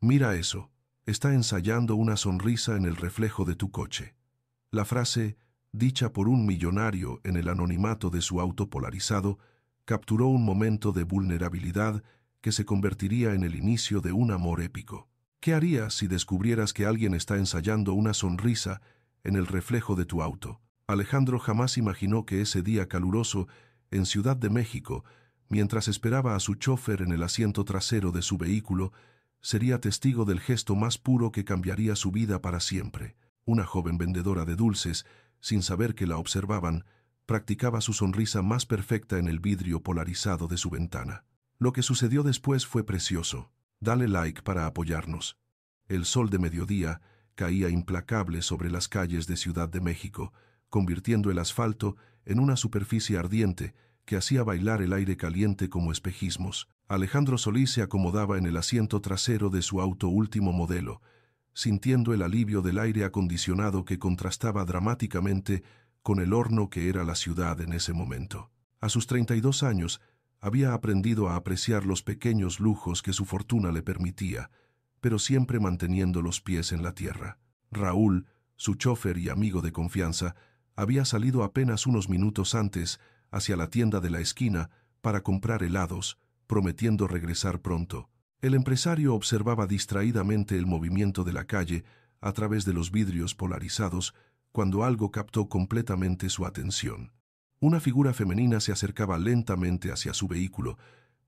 Mira eso, está ensayando una sonrisa en el reflejo de tu coche. La frase, dicha por un millonario en el anonimato de su auto polarizado, capturó un momento de vulnerabilidad que se convertiría en el inicio de un amor épico. ¿Qué harías si descubrieras que alguien está ensayando una sonrisa en el reflejo de tu auto? Alejandro jamás imaginó que ese día caluroso, en Ciudad de México, mientras esperaba a su chofer en el asiento trasero de su vehículo, sería testigo del gesto más puro que cambiaría su vida para siempre. Una joven vendedora de dulces, sin saber que la observaban, practicaba su sonrisa más perfecta en el vidrio polarizado de su ventana. Lo que sucedió después fue precioso. Dale like para apoyarnos. El sol de mediodía caía implacable sobre las calles de Ciudad de México, convirtiendo el asfalto en una superficie ardiente que hacía bailar el aire caliente como espejismos. Alejandro Solís se acomodaba en el asiento trasero de su auto último modelo, sintiendo el alivio del aire acondicionado que contrastaba dramáticamente con el horno que era la ciudad en ese momento. A sus 32 años, había aprendido a apreciar los pequeños lujos que su fortuna le permitía, pero siempre manteniendo los pies en la tierra. Raúl, su chofer y amigo de confianza, había salido apenas unos minutos antes hacia la tienda de la esquina para comprar helados, prometiendo regresar pronto. El empresario observaba distraídamente el movimiento de la calle a través de los vidrios polarizados cuando algo captó completamente su atención. Una figura femenina se acercaba lentamente hacia su vehículo,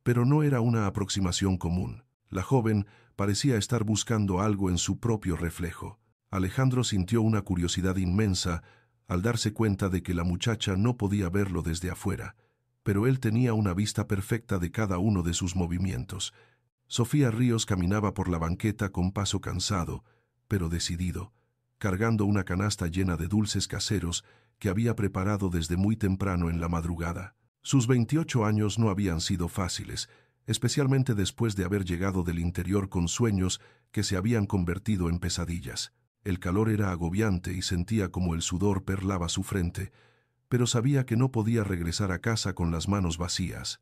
pero no era una aproximación común. La joven parecía estar buscando algo en su propio reflejo. Alejandro sintió una curiosidad inmensa al darse cuenta de que la muchacha no podía verlo desde afuera, pero él tenía una vista perfecta de cada uno de sus movimientos. Sofía Ríos caminaba por la banqueta con paso cansado, pero decidido, cargando una canasta llena de dulces caseros que había preparado desde muy temprano en la madrugada. Sus 28 años no habían sido fáciles, especialmente después de haber llegado del interior con sueños que se habían convertido en pesadillas. El calor era agobiante y sentía como el sudor perlaba su frente, pero sabía que no podía regresar a casa con las manos vacías.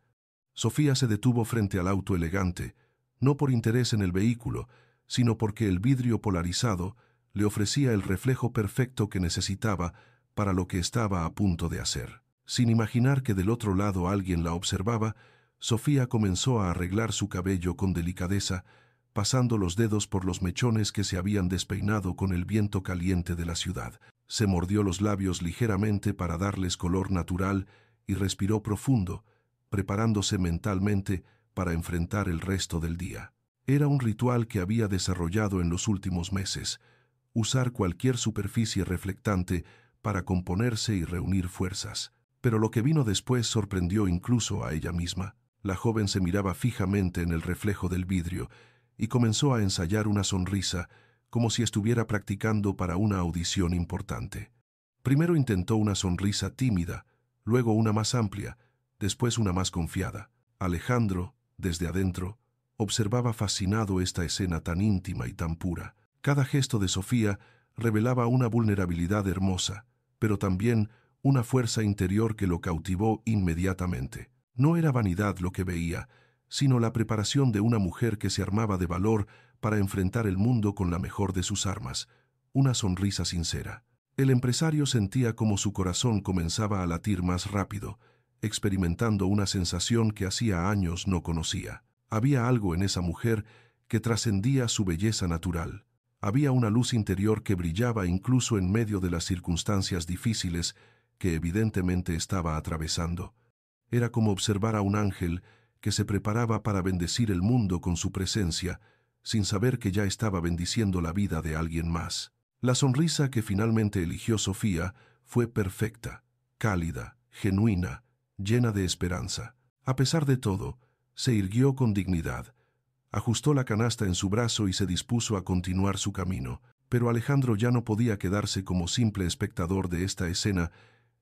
Sofía se detuvo frente al auto elegante, no por interés en el vehículo, sino porque el vidrio polarizado le ofrecía el reflejo perfecto que necesitaba para lo que estaba a punto de hacer. Sin imaginar que del otro lado alguien la observaba, Sofía comenzó a arreglar su cabello con delicadeza, pasando los dedos por los mechones que se habían despeinado con el viento caliente de la ciudad. Se mordió los labios ligeramente para darles color natural y respiró profundo, preparándose mentalmente para enfrentar el resto del día. Era un ritual que había desarrollado en los últimos meses, usar cualquier superficie reflectante para componerse y reunir fuerzas. Pero lo que vino después sorprendió incluso a ella misma. La joven se miraba fijamente en el reflejo del vidrio y comenzó a ensayar una sonrisa como si estuviera practicando para una audición importante. Primero intentó una sonrisa tímida, luego una más amplia, después una más confiada. Alejandro, desde adentro, observaba fascinado esta escena tan íntima y tan pura. Cada gesto de Sofía revelaba una vulnerabilidad hermosa, pero también una fuerza interior que lo cautivó inmediatamente. No era vanidad lo que veía, sino la preparación de una mujer que se armaba de valor para enfrentar el mundo con la mejor de sus armas, una sonrisa sincera. El empresario sentía como su corazón comenzaba a latir más rápido, experimentando una sensación que hacía años no conocía. Había algo en esa mujer que trascendía su belleza natural. Había una luz interior que brillaba incluso en medio de las circunstancias difíciles que evidentemente estaba atravesando. Era como observar a un ángel que se preparaba para bendecir el mundo con su presencia, sin saber que ya estaba bendiciendo la vida de alguien más. La sonrisa que finalmente eligió Sofía fue perfecta, cálida, genuina, llena de esperanza. A pesar de todo, se irguió con dignidad. Ajustó la canasta en su brazo y se dispuso a continuar su camino. Pero Alejandro ya no podía quedarse como simple espectador de esta escena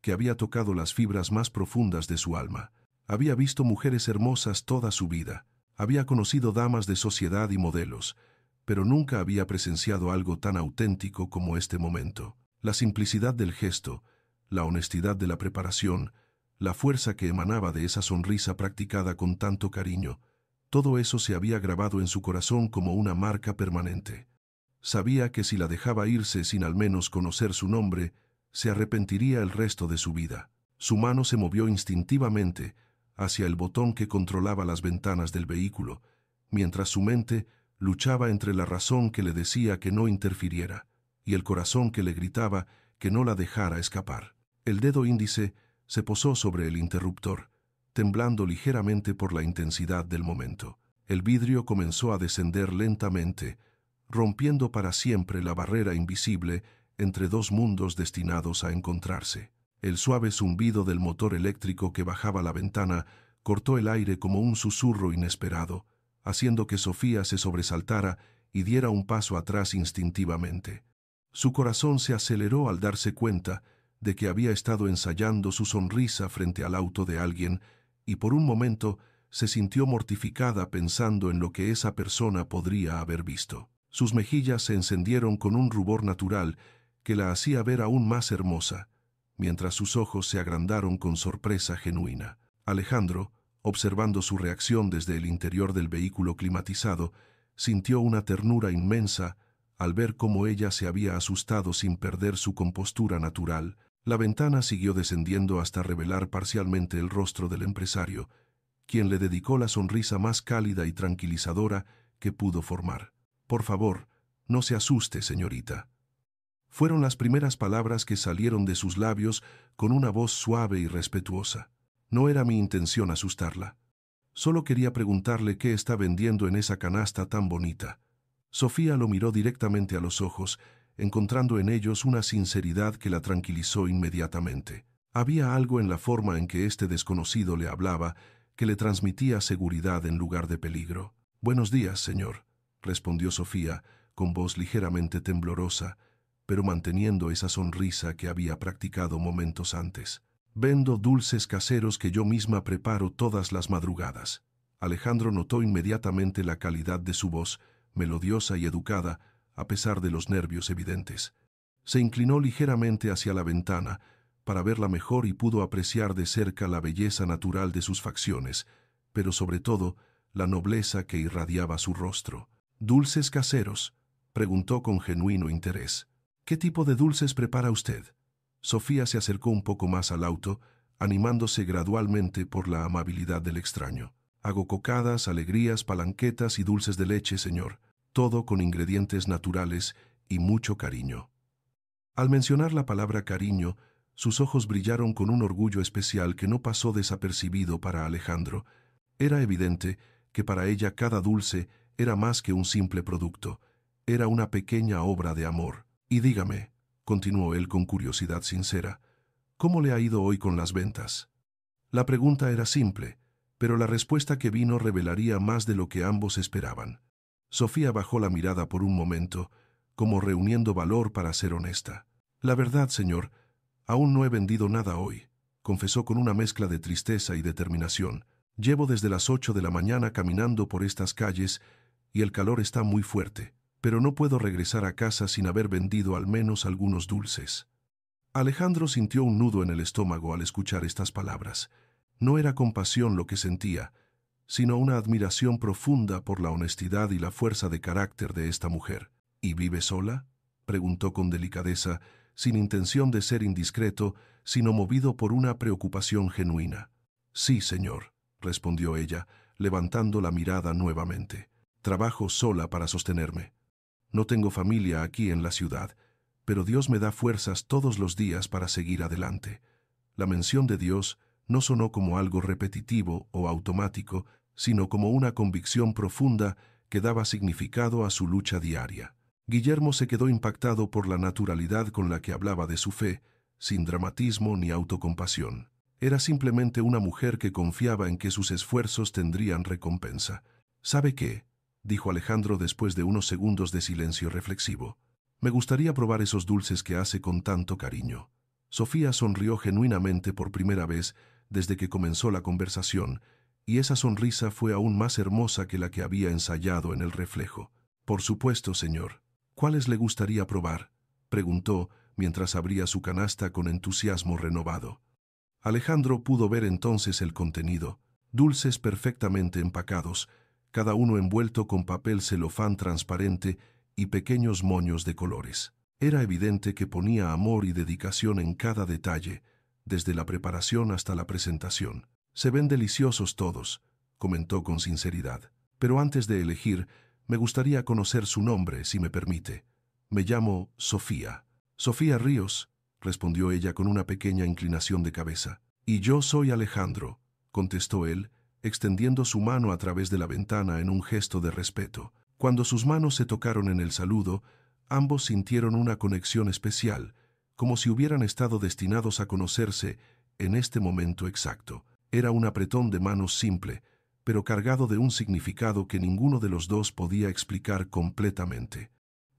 que había tocado las fibras más profundas de su alma. Había visto mujeres hermosas toda su vida. Había conocido damas de sociedad y modelos, pero nunca había presenciado algo tan auténtico como este momento. La simplicidad del gesto, la honestidad de la preparación, la fuerza que emanaba de esa sonrisa practicada con tanto cariño, Todo eso se había grabado en su corazón como una marca permanente. Sabía que si la dejaba irse sin al menos conocer su nombre, se arrepentiría el resto de su vida. Su mano se movió instintivamente hacia el botón que controlaba las ventanas del vehículo, mientras su mente luchaba entre la razón que le decía que no interfiriera y el corazón que le gritaba que no la dejara escapar. El dedo índice se posó sobre el interruptor, temblando ligeramente por la intensidad del momento. El vidrio comenzó a descender lentamente, rompiendo para siempre la barrera invisible entre dos mundos destinados a encontrarse. El suave zumbido del motor eléctrico que bajaba la ventana cortó el aire como un susurro inesperado, haciendo que Sofía se sobresaltara y diera un paso atrás instintivamente. Su corazón se aceleró al darse cuenta de que había estado ensayando su sonrisa frente al auto de alguien, y por un momento se sintió mortificada pensando en lo que esa persona podría haber visto. Sus mejillas se encendieron con un rubor natural que la hacía ver aún más hermosa, mientras sus ojos se agrandaron con sorpresa genuina. Alejandro, observando su reacción desde el interior del vehículo climatizado, sintió una ternura inmensa al ver cómo ella se había asustado sin perder su compostura natural. La ventana siguió descendiendo hasta revelar parcialmente el rostro del empresario, quien le dedicó la sonrisa más cálida y tranquilizadora que pudo formar. «Por favor, no se asuste, señorita». Fueron las primeras palabras que salieron de sus labios con una voz suave y respetuosa. No era mi intención asustarla. Solo quería preguntarle qué está vendiendo en esa canasta tan bonita. Sofía lo miró directamente a los ojos, encontrando en ellos una sinceridad que la tranquilizó inmediatamente. Había algo en la forma en que este desconocido le hablaba que le transmitía seguridad en lugar de peligro. «Buenos días, señor», respondió Sofía, con voz ligeramente temblorosa, pero manteniendo esa sonrisa que había practicado momentos antes. «Vendo dulces caseros que yo misma preparo todas las madrugadas». Alejandro notó inmediatamente la calidad de su voz, melodiosa y educada, a pesar de los nervios evidentes. Se inclinó ligeramente hacia la ventana para verla mejor y pudo apreciar de cerca la belleza natural de sus facciones, pero sobre todo la nobleza que irradiaba su rostro. «¿Dulces caseros?», preguntó con genuino interés. «¿Qué tipo de dulces prepara usted?». Sofía se acercó un poco más al auto, animándose gradualmente por la amabilidad del extraño. «Hago cocadas, alegrías, palanquetas y dulces de leche, señor. Todo con ingredientes naturales y mucho cariño». Al mencionar la palabra cariño, sus ojos brillaron con un orgullo especial que no pasó desapercibido para Alejandro. Era evidente que para ella cada dulce era más que un simple producto. Era una pequeña obra de amor. «Y dígame», continuó él con curiosidad sincera, «¿cómo le ha ido hoy con las ventas?». La pregunta era simple, pero la respuesta que vino revelaría más de lo que ambos esperaban. Sofía bajó la mirada por un momento, como reuniendo valor para ser honesta. «La verdad, señor, aún no he vendido nada hoy», confesó con una mezcla de tristeza y determinación. «Llevo desde las 8 de la mañana caminando por estas calles y el calor está muy fuerte, pero no puedo regresar a casa sin haber vendido al menos algunos dulces». Alejandro sintió un nudo en el estómago al escuchar estas palabras. No era compasión lo que sentía, sino una admiración profunda por la honestidad y la fuerza de carácter de esta mujer. «¿Y vive sola?», preguntó con delicadeza, sin intención de ser indiscreto, sino movido por una preocupación genuina. «Sí, señor», respondió ella, levantando la mirada nuevamente. «Trabajo sola para sostenerme. No tengo familia aquí en la ciudad, pero Dios me da fuerzas todos los días para seguir adelante». La mención de Dios no sonó como algo repetitivo o automático, sino como una convicción profunda que daba significado a su lucha diaria. Guillermo se quedó impactado por la naturalidad con la que hablaba de su fe, sin dramatismo ni autocompasión. Era simplemente una mujer que confiaba en que sus esfuerzos tendrían recompensa. «¿Sabe qué?», dijo Alejandro después de unos segundos de silencio reflexivo. «Me gustaría probar esos dulces que hace con tanto cariño». Sofía sonrió genuinamente por primera vez desde que comenzó la conversación, y esa sonrisa fue aún más hermosa que la que había ensayado en el reflejo. «Por supuesto, señor. ¿Cuáles le gustaría probar?», preguntó mientras abría su canasta con entusiasmo renovado. Alejandro pudo ver entonces el contenido: dulces perfectamente empacados, cada uno envuelto con papel celofán transparente y pequeños moños de colores. Era evidente que ponía amor y dedicación en cada detalle, desde la preparación hasta la presentación. «Se ven deliciosos todos», comentó con sinceridad. «Pero antes de elegir, me gustaría conocer su nombre, si me permite. Me llamo Sofía». «Sofía Ríos», respondió ella con una pequeña inclinación de cabeza. «Y yo soy Alejandro», contestó él, extendiendo su mano a través de la ventana en un gesto de respeto. Cuando sus manos se tocaron en el saludo, ambos sintieron una conexión especial, como si hubieran estado destinados a conocerse en este momento exacto. Era un apretón de manos simple, pero cargado de un significado que ninguno de los dos podía explicar completamente.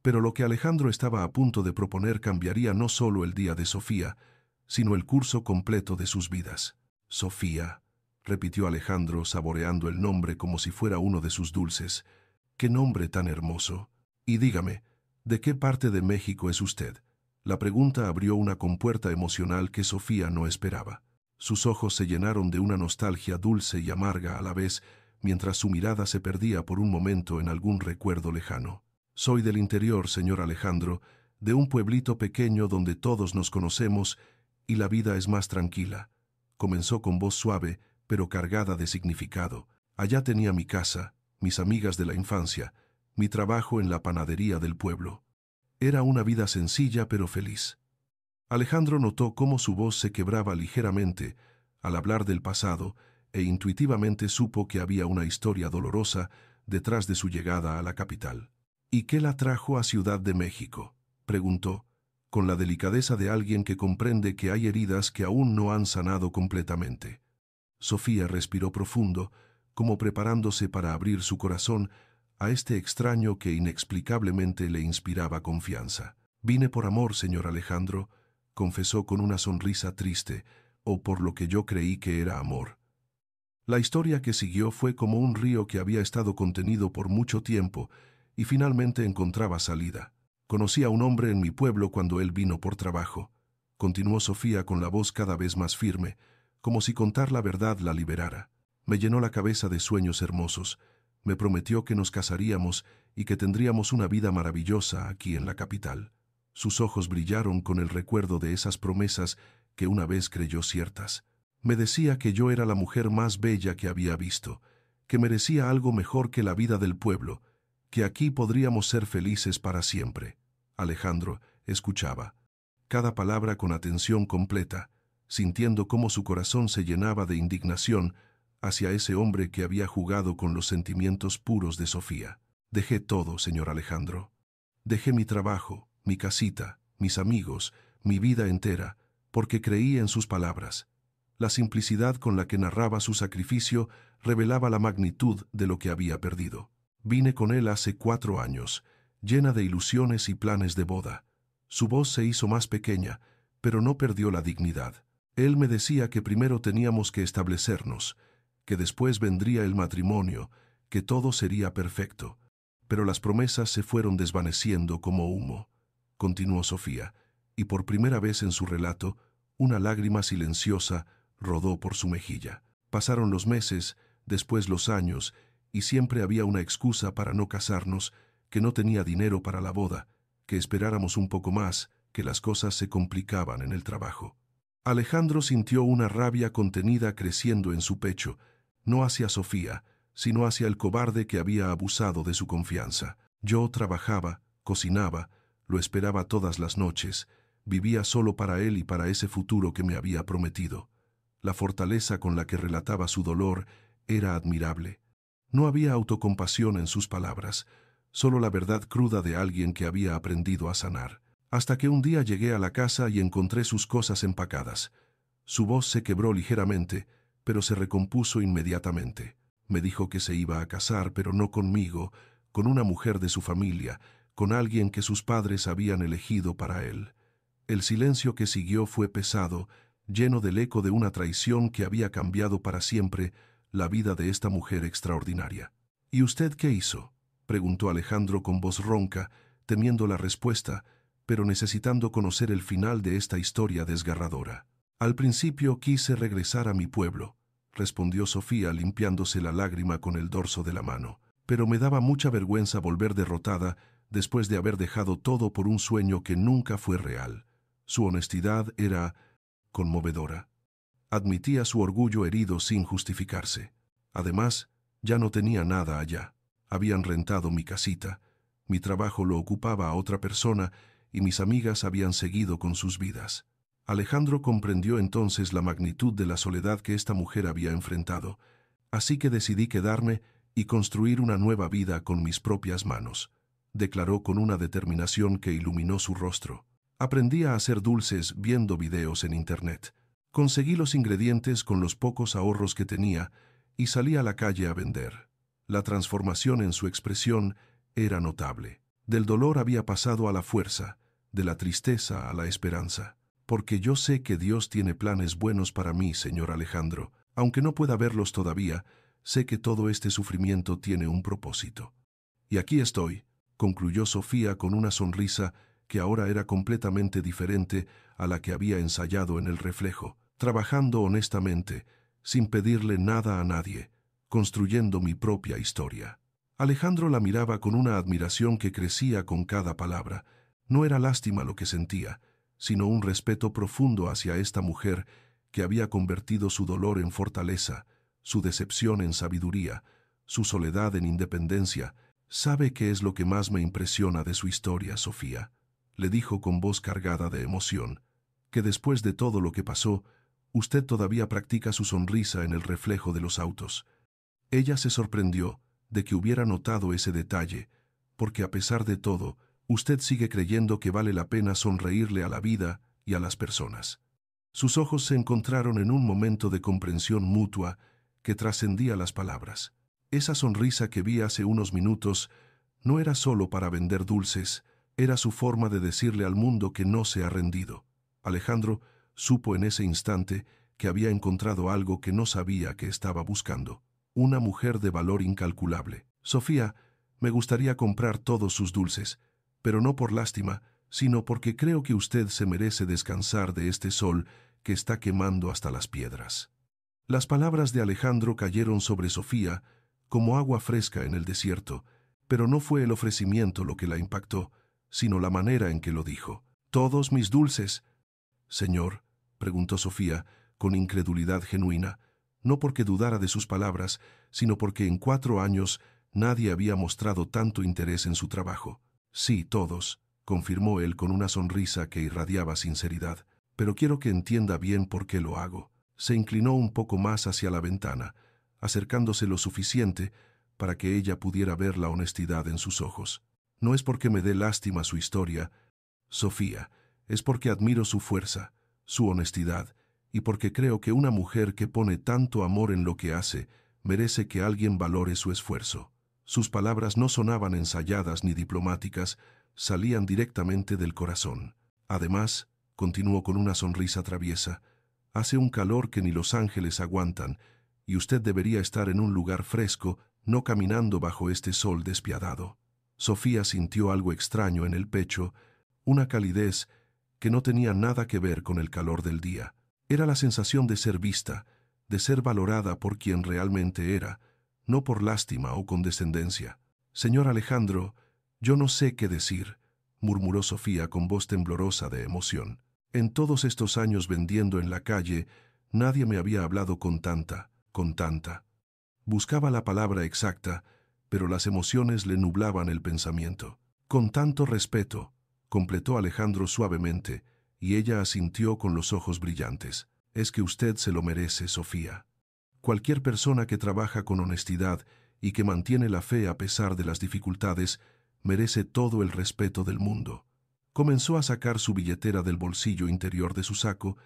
Pero lo que Alejandro estaba a punto de proponer cambiaría no solo el día de Sofía, sino el curso completo de sus vidas. «Sofía», repitió Alejandro, saboreando el nombre como si fuera uno de sus dulces. «Qué nombre tan hermoso. Y dígame, ¿de qué parte de México es usted?». La pregunta abrió una compuerta emocional que Sofía no esperaba. Sus ojos se llenaron de una nostalgia dulce y amarga a la vez, mientras su mirada se perdía por un momento en algún recuerdo lejano. «Soy del interior, señor Alejandro, de un pueblito pequeño donde todos nos conocemos y la vida es más tranquila», comenzó con voz suave, pero cargada de significado. «Allá tenía mi casa, mis amigas de la infancia, mi trabajo en la panadería del pueblo. Era una vida sencilla pero feliz». Alejandro notó cómo su voz se quebraba ligeramente al hablar del pasado e intuitivamente supo que había una historia dolorosa detrás de su llegada a la capital. «¿Y qué la trajo a Ciudad de México?», preguntó, con la delicadeza de alguien que comprende que hay heridas que aún no han sanado completamente. Sofía respiró profundo, como preparándose para abrir su corazón a este extraño que inexplicablemente le inspiraba confianza. «Vine por amor, señor Alejandro», confesó con una sonrisa triste, «o por lo que yo creí que era amor». La historia que siguió fue como un río que había estado contenido por mucho tiempo y finalmente encontraba salida. «Conocí a un hombre en mi pueblo cuando él vino por trabajo», continuó Sofía con la voz cada vez más firme, como si contar la verdad la liberara. «Me llenó la cabeza de sueños hermosos. Me prometió que nos casaríamos y que tendríamos una vida maravillosa aquí en la capital». Sus ojos brillaron con el recuerdo de esas promesas que una vez creyó ciertas. «Me decía que yo era la mujer más bella que había visto, que merecía algo mejor que la vida del pueblo, que aquí podríamos ser felices para siempre». Alejandro escuchaba, cada palabra con atención completa, sintiendo cómo su corazón se llenaba de indignación hacia ese hombre que había jugado con los sentimientos puros de Sofía. «Dejé todo, señor Alejandro. Dejé mi trabajo, mi casita, mis amigos, mi vida entera, porque creí en sus palabras». La simplicidad con la que narraba su sacrificio revelaba la magnitud de lo que había perdido. «Vine con él hace 4 años, llena de ilusiones y planes de boda». Su voz se hizo más pequeña, pero no perdió la dignidad. «Él me decía que primero teníamos que establecernos, que después vendría el matrimonio, que todo sería perfecto. Pero las promesas se fueron desvaneciendo como humo», continuó Sofía, y por primera vez en su relato, una lágrima silenciosa rodó por su mejilla. «Pasaron los meses, después los años, y siempre había una excusa para no casarnos, que no tenía dinero para la boda, que esperáramos un poco más, que las cosas se complicaban en el trabajo». Alejandro sintió una rabia contenida creciendo en su pecho, no hacia Sofía, sino hacia el cobarde que había abusado de su confianza. «Yo trabajaba, cocinaba, lo esperaba todas las noches, vivía solo para él y para ese futuro que me había prometido». La fortaleza con la que relataba su dolor era admirable. No había autocompasión en sus palabras, solo la verdad cruda de alguien que había aprendido a sanar. «Hasta que un día llegué a la casa y encontré sus cosas empacadas». Su voz se quebró ligeramente, pero se recompuso inmediatamente. «Me dijo que se iba a casar, pero no conmigo, con una mujer de su familia, con alguien que sus padres habían elegido para él». El silencio que siguió fue pesado, lleno del eco de una traición que había cambiado para siempre la vida de esta mujer extraordinaria. «¿Y usted qué hizo?», preguntó Alejandro con voz ronca, temiendo la respuesta, pero necesitando conocer el final de esta historia desgarradora. «Al principio quise regresar a mi pueblo», respondió Sofía limpiándose la lágrima con el dorso de la mano. Pero me daba mucha vergüenza volver derrotada después de haber dejado todo por un sueño que nunca fue real. Su honestidad era conmovedora. Admitía su orgullo herido sin justificarse. Además, ya no tenía nada allá. Habían rentado mi casita, mi trabajo lo ocupaba a otra persona y mis amigas habían seguido con sus vidas. Alejandro comprendió entonces la magnitud de la soledad que esta mujer había enfrentado, así que decidí quedarme y construir una nueva vida con mis propias manos, declaró con una determinación que iluminó su rostro. Aprendí a hacer dulces viendo videos en internet. Conseguí los ingredientes con los pocos ahorros que tenía y salí a la calle a vender. La transformación en su expresión era notable. Del dolor había pasado a la fuerza, de la tristeza a la esperanza. Porque yo sé que Dios tiene planes buenos para mí, señor Alejandro. Aunque no pueda verlos todavía, sé que todo este sufrimiento tiene un propósito. Y aquí estoy, concluyó Sofía con una sonrisa que ahora era completamente diferente a la que había ensayado en el reflejo, trabajando honestamente, sin pedirle nada a nadie, construyendo mi propia historia. Alejandro la miraba con una admiración que crecía con cada palabra. No era lástima lo que sentía, sino un respeto profundo hacia esta mujer que había convertido su dolor en fortaleza, su decepción en sabiduría, su soledad en independencia. «¿Sabe qué es lo que más me impresiona de su historia, Sofía?», le dijo con voz cargada de emoción, «que después de todo lo que pasó, usted todavía practica su sonrisa en el reflejo de los autos». Ella se sorprendió de que hubiera notado ese detalle, porque a pesar de todo, usted sigue creyendo que vale la pena sonreírle a la vida y a las personas. Sus ojos se encontraron en un momento de comprensión mutua que trascendía las palabras. Esa sonrisa que vi hace unos minutos no era solo para vender dulces, era su forma de decirle al mundo que no se ha rendido. Alejandro supo en ese instante que había encontrado algo que no sabía que estaba buscando. Una mujer de valor incalculable. «Sofía, me gustaría comprar todos sus dulces, pero no por lástima, sino porque creo que usted se merece descansar de este sol que está quemando hasta las piedras». Las palabras de Alejandro cayeron sobre Sofía como agua fresca en el desierto, pero no fue el ofrecimiento lo que la impactó, sino la manera en que lo dijo. «¿Todos mis dulces?» «Señor», preguntó Sofía, con incredulidad genuina, no porque dudara de sus palabras, sino porque en 4 años nadie había mostrado tanto interés en su trabajo. «Sí, todos», confirmó él con una sonrisa que irradiaba sinceridad, «pero quiero que entienda bien por qué lo hago». Se inclinó un poco más hacia la ventana, acercándose lo suficiente para que ella pudiera ver la honestidad en sus ojos. «No es porque me dé lástima su historia, Sofía, es porque admiro su fuerza, su honestidad, y porque creo que una mujer que pone tanto amor en lo que hace merece que alguien valore su esfuerzo». Sus palabras no sonaban ensayadas ni diplomáticas, salían directamente del corazón. «Además», continuó con una sonrisa traviesa, «hace un calor que ni los ángeles aguantan, y usted debería estar en un lugar fresco, no caminando bajo este sol despiadado». Sofía sintió algo extraño en el pecho, una calidez que no tenía nada que ver con el calor del día. Era la sensación de ser vista, de ser valorada por quien realmente era, no por lástima o condescendencia. «Señor Alejandro, yo no sé qué decir», murmuró Sofía con voz temblorosa de emoción. «En todos estos años vendiendo en la calle, nadie me había hablado con tanta. Buscaba la palabra exacta, pero las emociones le nublaban el pensamiento. «Con tanto respeto», completó Alejandro suavemente, y ella asintió con los ojos brillantes. «Es que usted se lo merece, Sofía». Cualquier persona que trabaja con honestidad y que mantiene la fe a pesar de las dificultades merece todo el respeto del mundo. Comenzó a sacar su billetera del bolsillo interior de su saco,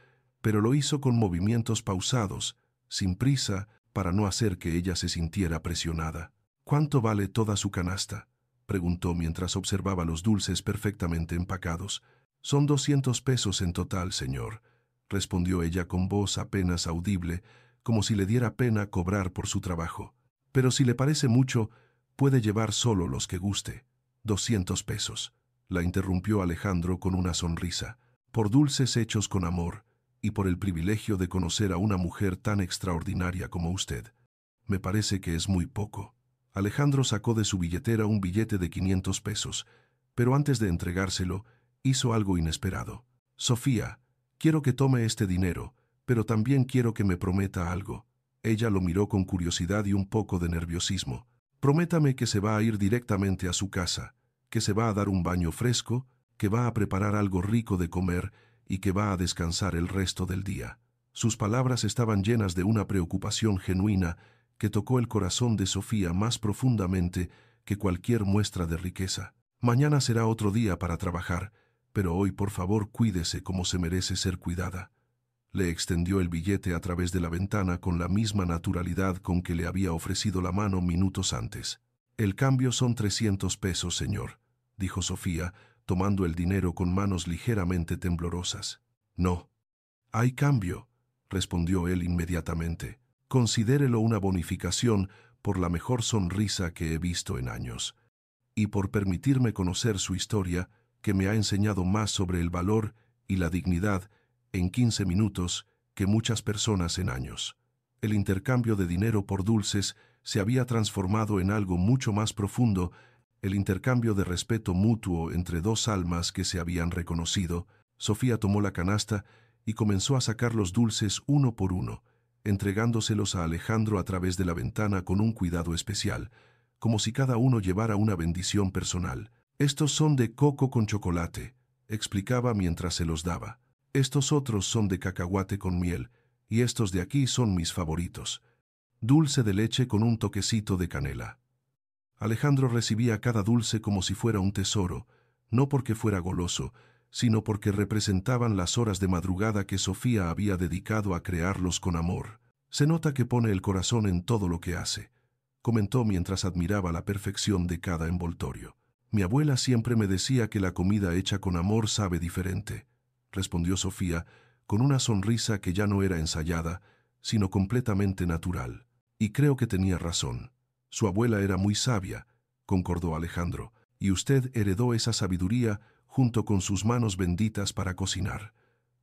pero lo hizo con movimientos pausados, sin prisa, para no hacer que ella se sintiera presionada. «¿Cuánto vale toda su canasta?», preguntó mientras observaba los dulces perfectamente empacados. «Son 200 pesos en total, señor», respondió ella con voz apenas audible, como si le diera pena cobrar por su trabajo. «Pero si le parece mucho, puede llevar solo los que guste». «200 pesos», la interrumpió Alejandro con una sonrisa. «Por dulces hechos con amor, y por el privilegio de conocer a una mujer tan extraordinaria como usted. Me parece que es muy poco. Alejandro sacó de su billetera un billete de 500 pesos, pero antes de entregárselo, hizo algo inesperado. Sofía, quiero que tome este dinero, pero también quiero que me prometa algo. Ella lo miró con curiosidad y un poco de nerviosismo. Prométame que se va a ir directamente a su casa, que se va a dar un baño fresco, que va a preparar algo rico de comer y que va a descansar el resto del día. Sus palabras estaban llenas de una preocupación genuina que tocó el corazón de Sofía más profundamente que cualquier muestra de riqueza. Mañana será otro día para trabajar, pero hoy por favor cuídese como se merece ser cuidada. Le extendió el billete a través de la ventana con la misma naturalidad con que le había ofrecido la mano minutos antes. El cambio son 300 pesos, señor, dijo Sofía, tomando el dinero con manos ligeramente temblorosas. No. Hay cambio, respondió él inmediatamente. Considérelo una bonificación por la mejor sonrisa que he visto en años, y por permitirme conocer su historia, que me ha enseñado más sobre el valor y la dignidad en 15 minutos que muchas personas en años. El intercambio de dinero por dulces se había transformado en algo mucho más profundo, el intercambio de respeto mutuo entre dos almas que se habían reconocido. Sofía tomó la canasta y comenzó a sacar los dulces uno por uno, entregándoselos a Alejandro a través de la ventana con un cuidado especial, como si cada uno llevara una bendición personal. Estos son de coco con chocolate, explicaba mientras se los daba. Estos otros son de cacahuate con miel, y estos de aquí son mis favoritos. Dulce de leche con un toquecito de canela. Alejandro recibía cada dulce como si fuera un tesoro, no porque fuera goloso, sino porque representaban las horas de madrugada que Sofía había dedicado a crearlos con amor. Se nota que pone el corazón en todo lo que hace, comentó mientras admiraba la perfección de cada envoltorio. Mi abuela siempre me decía que la comida hecha con amor sabe diferente, respondió Sofía, con una sonrisa que ya no era ensayada, sino completamente natural. Y creo que tenía razón. Su abuela era muy sabia, concordó Alejandro, y usted heredó esa sabiduría junto con sus manos benditas para cocinar.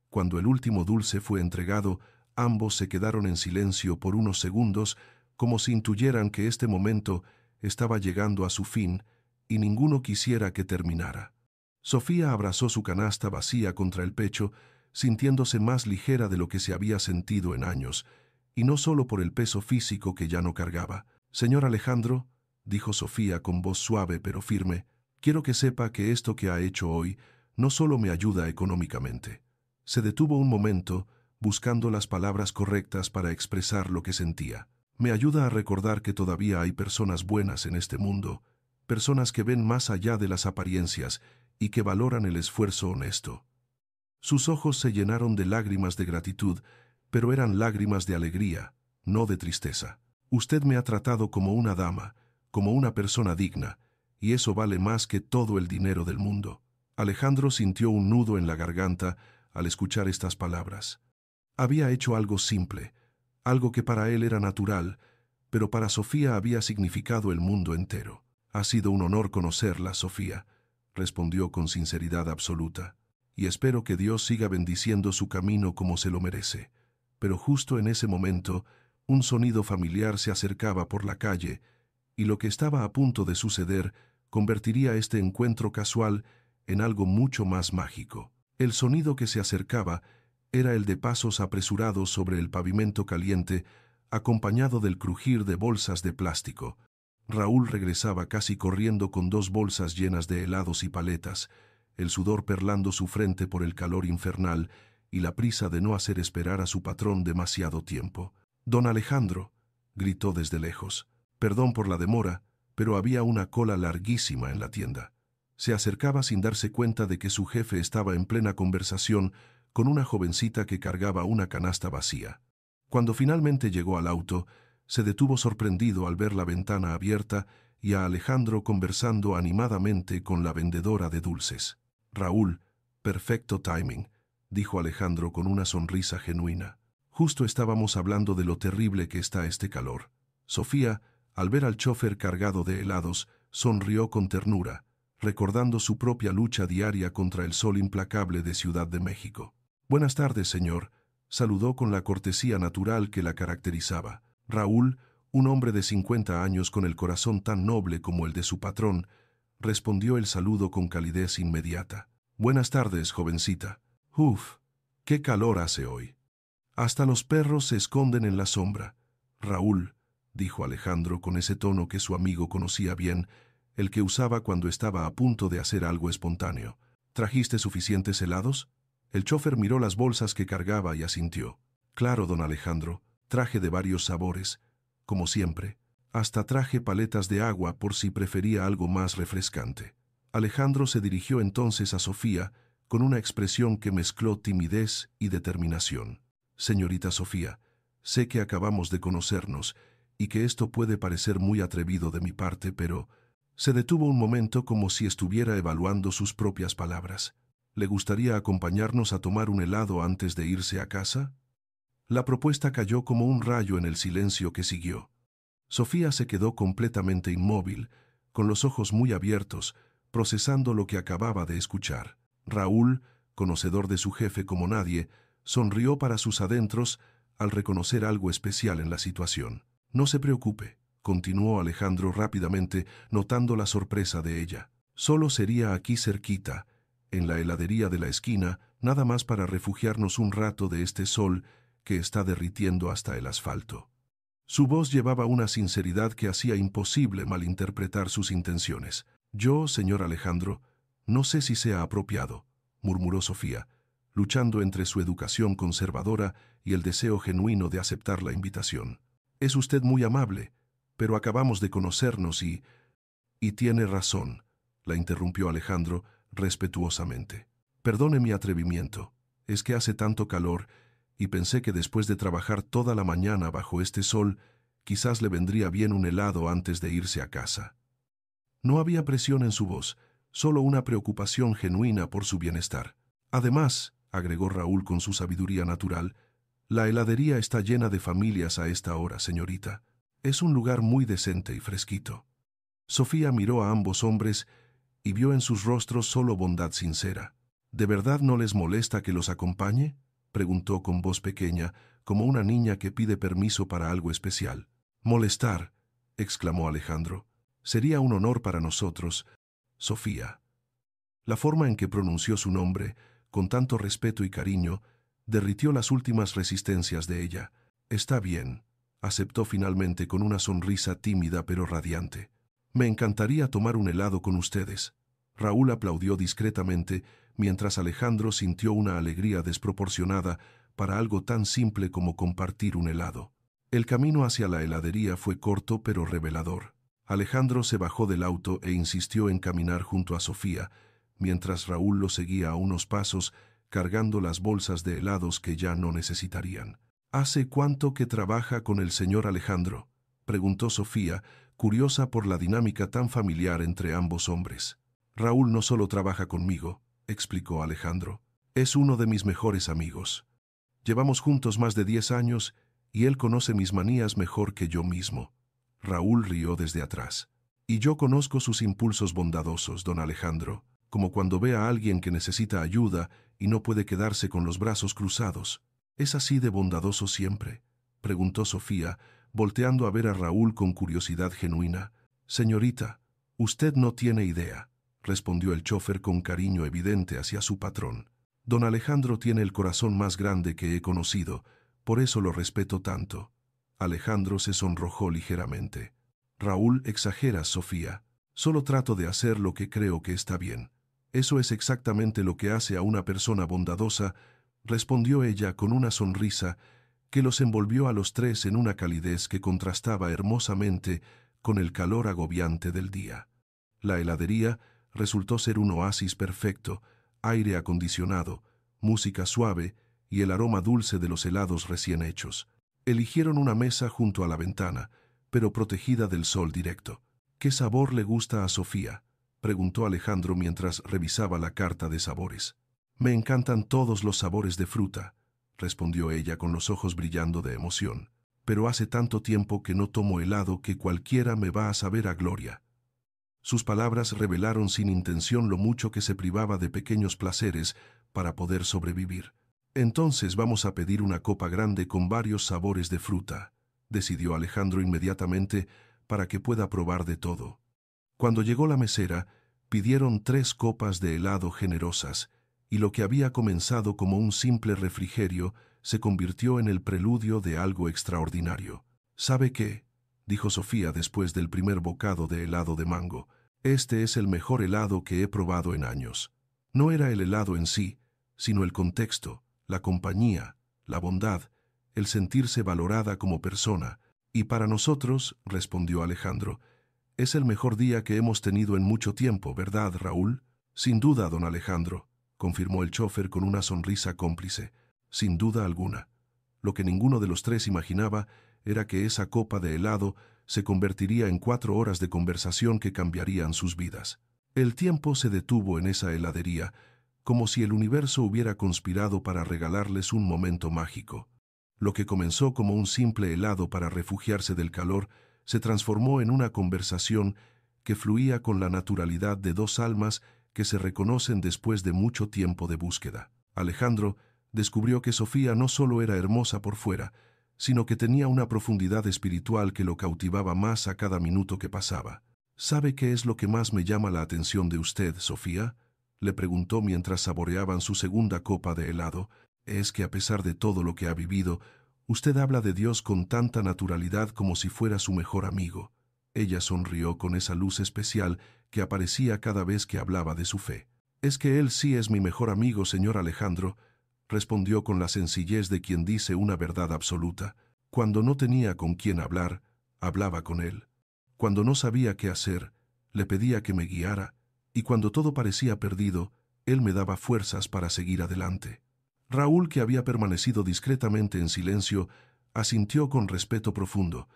Cuando el último dulce fue entregado, ambos se quedaron en silencio por unos segundos, como si intuyeran que este momento estaba llegando a su fin y ninguno quisiera que terminara. Sofía abrazó su canasta vacía contra el pecho, sintiéndose más ligera de lo que se había sentido en años, y no solo por el peso físico que ya no cargaba. Señor Alejandro, dijo Sofía con voz suave pero firme, quiero que sepa que esto que ha hecho hoy no solo me ayuda económicamente. Se detuvo un momento, buscando las palabras correctas para expresar lo que sentía. Me ayuda a recordar que todavía hay personas buenas en este mundo, personas que ven más allá de las apariencias y que valoran el esfuerzo honesto. Sus ojos se llenaron de lágrimas de gratitud, pero eran lágrimas de alegría, no de tristeza. Usted me ha tratado como una dama, como una persona digna, y eso vale más que todo el dinero del mundo. Alejandro sintió un nudo en la garganta al escuchar estas palabras. Había hecho algo simple, algo que para él era natural, pero para Sofía había significado el mundo entero. Ha sido un honor conocerla, Sofía, respondió con sinceridad absoluta, y espero que Dios siga bendiciendo su camino como se lo merece. Pero justo en ese momento, un sonido familiar se acercaba por la calle, y lo que estaba a punto de suceder convertiría este encuentro casual en algo mucho más mágico. El sonido que se acercaba era el de pasos apresurados sobre el pavimento caliente, acompañado del crujir de bolsas de plástico. Raúl regresaba casi corriendo con 2 bolsas llenas de helados y paletas, el sudor perlando su frente por el calor infernal y la prisa de no hacer esperar a su patrón demasiado tiempo. «Don Alejandro», gritó desde lejos. «Perdón por la demora, pero había una cola larguísima en la tienda». Se acercaba sin darse cuenta de que su jefe estaba en plena conversación con una jovencita que cargaba una canasta vacía. Cuando finalmente llegó al auto, se detuvo sorprendido al ver la ventana abierta y a Alejandro conversando animadamente con la vendedora de dulces. «Raúl, perfecto timing», dijo Alejandro con una sonrisa genuina. «Justo estábamos hablando de lo terrible que está este calor». Sofía, al ver al chofer cargado de helados, sonrió con ternura, recordando su propia lucha diaria contra el sol implacable de Ciudad de México. «Buenas tardes, señor», Saludó con la cortesía natural que la caracterizaba. Raúl, un hombre de 50 años con el corazón tan noble como el de su patrón, respondió el saludo con calidez inmediata. «Buenas tardes, jovencita. Uf, qué calor hace hoy. Hasta los perros se esconden en la sombra». «Raúl», dijo Alejandro con ese tono que su amigo conocía bien, el que usaba cuando estaba a punto de hacer algo espontáneo. «¿Trajiste suficientes helados?» El chofer miró las bolsas que cargaba y asintió. «Claro, don Alejandro, traje de varios sabores, como siempre. Hasta traje paletas de agua por si prefería algo más refrescante». Alejandro se dirigió entonces a Sofía con una expresión que mezcló timidez y determinación. «Señorita Sofía, sé que acabamos de conocernos y que esto puede parecer muy atrevido de mi parte, pero…» Se detuvo un momento como si estuviera evaluando sus propias palabras. «¿Le gustaría acompañarnos a tomar un helado antes de irse a casa?» La propuesta cayó como un rayo en el silencio que siguió. Sofía se quedó completamente inmóvil, con los ojos muy abiertos, procesando lo que acababa de escuchar. Raúl, conocedor de su jefe como nadie, sonrió para sus adentros al reconocer algo especial en la situación. «No se preocupe», continuó Alejandro rápidamente, notando la sorpresa de ella. «Solo sería aquí cerquita, en la heladería de la esquina, nada más para refugiarnos un rato de este sol que está derritiendo hasta el asfalto». Su voz llevaba una sinceridad que hacía imposible malinterpretar sus intenciones. «Yo, señor Alejandro, no sé si sea apropiado», murmuró Sofía, luchando entre su educación conservadora y el deseo genuino de aceptar la invitación. «Es usted muy amable, pero acabamos de conocernos y…» «Y tiene razón», la interrumpió Alejandro respetuosamente. «Perdone mi atrevimiento, es que hace tanto calor y pensé que después de trabajar toda la mañana bajo este sol, quizás le vendría bien un helado antes de irse a casa». No había presión en su voz, solo una preocupación genuina por su bienestar. «Además», agregó Raúl con su sabiduría natural, «la heladería está llena de familias a esta hora, señorita. Es un lugar muy decente y fresquito». Sofía miró a ambos hombres y vio en sus rostros solo bondad sincera. «¿De verdad no les molesta que los acompañe?», preguntó con voz pequeña, como una niña que pide permiso para algo especial. «Molestar», exclamó Alejandro. «Sería un honor para nosotros, Sofía». La forma en que pronunció su nombre, con tanto respeto y cariño, derritió las últimas resistencias de ella. «Está bien», aceptó finalmente con una sonrisa tímida pero radiante. «Me encantaría tomar un helado con ustedes». Raúl aplaudió discretamente, mientras Alejandro sintió una alegría desproporcionada para algo tan simple como compartir un helado. El camino hacia la heladería fue corto pero revelador. Alejandro se bajó del auto e insistió en caminar junto a Sofía, mientras Raúl lo seguía a unos pasos, cargando las bolsas de helados que ya no necesitarían. «¿Hace cuánto que trabaja con el señor Alejandro?», preguntó Sofía, curiosa por la dinámica tan familiar entre ambos hombres. «Raúl no solo trabaja conmigo», explicó Alejandro. «Es uno de mis mejores amigos. Llevamos juntos más de 10 años y él conoce mis manías mejor que yo mismo». Raúl rió desde atrás. «Y yo conozco sus impulsos bondadosos, don Alejandro, como cuando ve a alguien que necesita ayuda y no puede quedarse con los brazos cruzados. ¿Es así de bondadoso siempre?», preguntó Sofía, volteando a ver a Raúl con curiosidad genuina. «Señorita, usted no tiene idea», respondió el chofer con cariño evidente hacia su patrón. «Don Alejandro tiene el corazón más grande que he conocido, por eso lo respeto tanto». Alejandro se sonrojó ligeramente. «Raúl, exageras, Sofía. Solo trato de hacer lo que creo que está bien». «Eso es exactamente lo que hace a una persona bondadosa», respondió ella con una sonrisa que los envolvió a los tres en una calidez que contrastaba hermosamente con el calor agobiante del día. La heladería resultó ser un oasis perfecto, aire acondicionado, música suave y el aroma dulce de los helados recién hechos. Eligieron una mesa junto a la ventana, pero protegida del sol directo. «¿Qué sabor le gusta a Sofía?», preguntó Alejandro mientras revisaba la carta de sabores. «Me encantan todos los sabores de fruta», respondió ella con los ojos brillando de emoción. «Pero hace tanto tiempo que no tomo helado que cualquiera me va a saber a gloria». Sus palabras revelaron sin intención lo mucho que se privaba de pequeños placeres para poder sobrevivir. Entonces vamos a pedir una copa grande con varios sabores de fruta, decidió Alejandro inmediatamente para que pueda probar de todo. Cuando llegó la mesera, pidieron 3 copas de helado generosas, y lo que había comenzado como un simple refrigerio se convirtió en el preludio de algo extraordinario. ¿Sabe qué?, dijo Sofía después del primer bocado de helado de mango. Este es el mejor helado que he probado en años. No era el helado en sí, sino el contexto, la compañía, la bondad, el sentirse valorada como persona. Y para nosotros, respondió Alejandro, es el mejor día que hemos tenido en mucho tiempo, ¿verdad, Raúl? Sin duda, don Alejandro, confirmó el chófer con una sonrisa cómplice. Sin duda alguna. Lo que ninguno de los tres imaginaba era que esa copa de helado se convertiría en 4 horas de conversación que cambiarían sus vidas. El tiempo se detuvo en esa heladería, como si el universo hubiera conspirado para regalarles un momento mágico. Lo que comenzó como un simple helado para refugiarse del calor se transformó en una conversación que fluía con la naturalidad de 2 almas que se reconocen después de mucho tiempo de búsqueda. Alejandro descubrió que Sofía no solo era hermosa por fuera, sino que tenía una profundidad espiritual que lo cautivaba más a cada minuto que pasaba. ¿Sabe qué es lo que más me llama la atención de usted, Sofía?, le preguntó mientras saboreaban su segunda copa de helado. Es que a pesar de todo lo que ha vivido, usted habla de Dios con tanta naturalidad como si fuera su mejor amigo. Ella sonrió con esa luz especial que aparecía cada vez que hablaba de su fe. Es que él sí es mi mejor amigo, señor Alejandro, respondió con la sencillez de quien dice una verdad absoluta. Cuando no tenía con quién hablar, hablaba con él. Cuando no sabía qué hacer, le pedía que me guiara, y cuando todo parecía perdido, él me daba fuerzas para seguir adelante. Raúl, que había permanecido discretamente en silencio, asintió con respeto profundo.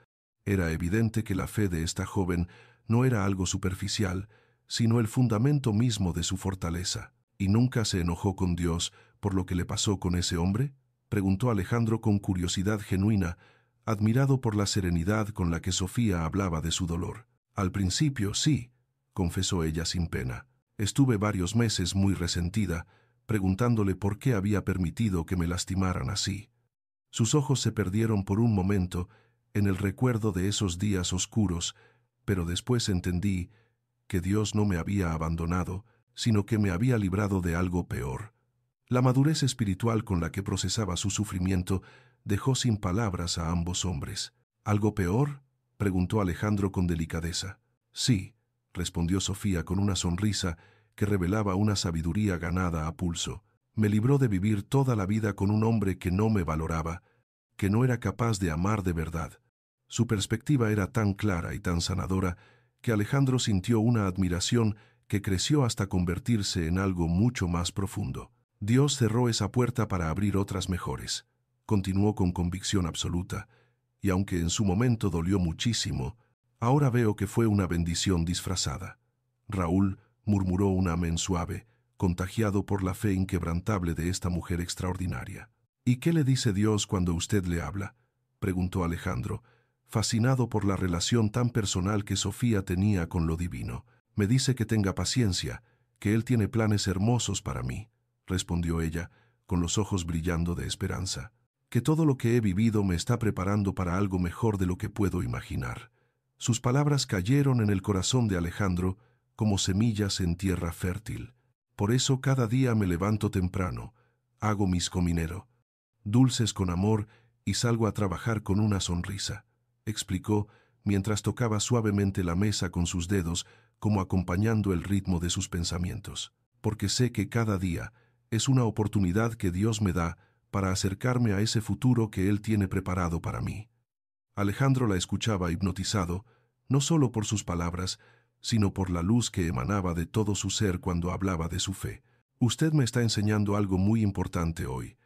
Era evidente que la fe de esta joven no era algo superficial, sino el fundamento mismo de su fortaleza. ¿Y nunca se enojó con Dios por lo que le pasó con ese hombre?, preguntó Alejandro con curiosidad genuina, admirado por la serenidad con la que Sofía hablaba de su dolor. Al principio sí, confesó ella sin pena. Estuve varios meses muy resentida, preguntándole por qué había permitido que me lastimaran así. Sus ojos se perdieron por un momento en el recuerdo de esos días oscuros, pero después entendí que Dios no me había abandonado, sino que me había librado de algo peor. La madurez espiritual con la que procesaba su sufrimiento dejó sin palabras a ambos hombres. ¿Algo peor?, preguntó Alejandro con delicadeza. Sí, respondió Sofía con una sonrisa que revelaba una sabiduría ganada a pulso. Me libró de vivir toda la vida con un hombre que no me valoraba, que no era capaz de amar de verdad. Su perspectiva era tan clara y tan sanadora que Alejandro sintió una admiración que creció hasta convertirse en algo mucho más profundo. Dios cerró esa puerta para abrir otras mejores, continuó con convicción absoluta, y aunque en su momento dolió muchísimo, ahora veo que fue una bendición disfrazada. Raúl murmuró un amén suave, contagiado por la fe inquebrantable de esta mujer extraordinaria. ¿Y qué le dice Dios cuando usted le habla?, preguntó Alejandro, fascinado por la relación tan personal que Sofía tenía con lo divino. Me dice que tenga paciencia, que Él tiene planes hermosos para mí, respondió ella, con los ojos brillando de esperanza. Que todo lo que he vivido me está preparando para algo mejor de lo que puedo imaginar. Sus palabras cayeron en el corazón de Alejandro como semillas en tierra fértil. Por eso cada día me levanto temprano, hago mis cominero, dulces con amor y salgo a trabajar con una sonrisa, explicó mientras tocaba suavemente la mesa con sus dedos como acompañando el ritmo de sus pensamientos. Porque sé que cada día es una oportunidad que Dios me da para acercarme a ese futuro que Él tiene preparado para mí. Alejandro la escuchaba hipnotizado, no solo por sus palabras, sino por la luz que emanaba de todo su ser cuando hablaba de su fe. Usted me está enseñando algo muy importante hoy.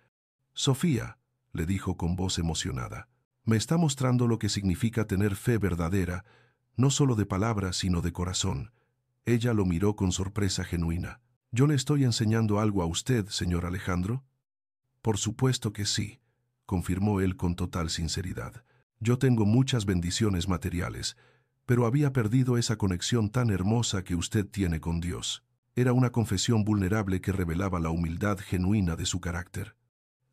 Sofía, le dijo con voz emocionada, me está mostrando lo que significa tener fe verdadera, no solo de palabras, sino de corazón. Ella lo miró con sorpresa genuina. ¿Yo le estoy enseñando algo a usted, señor Alejandro? Por supuesto que sí, confirmó él con total sinceridad. Yo tengo muchas bendiciones materiales, pero había perdido esa conexión tan hermosa que usted tiene con Dios. Era una confesión vulnerable que revelaba la humildad genuina de su carácter.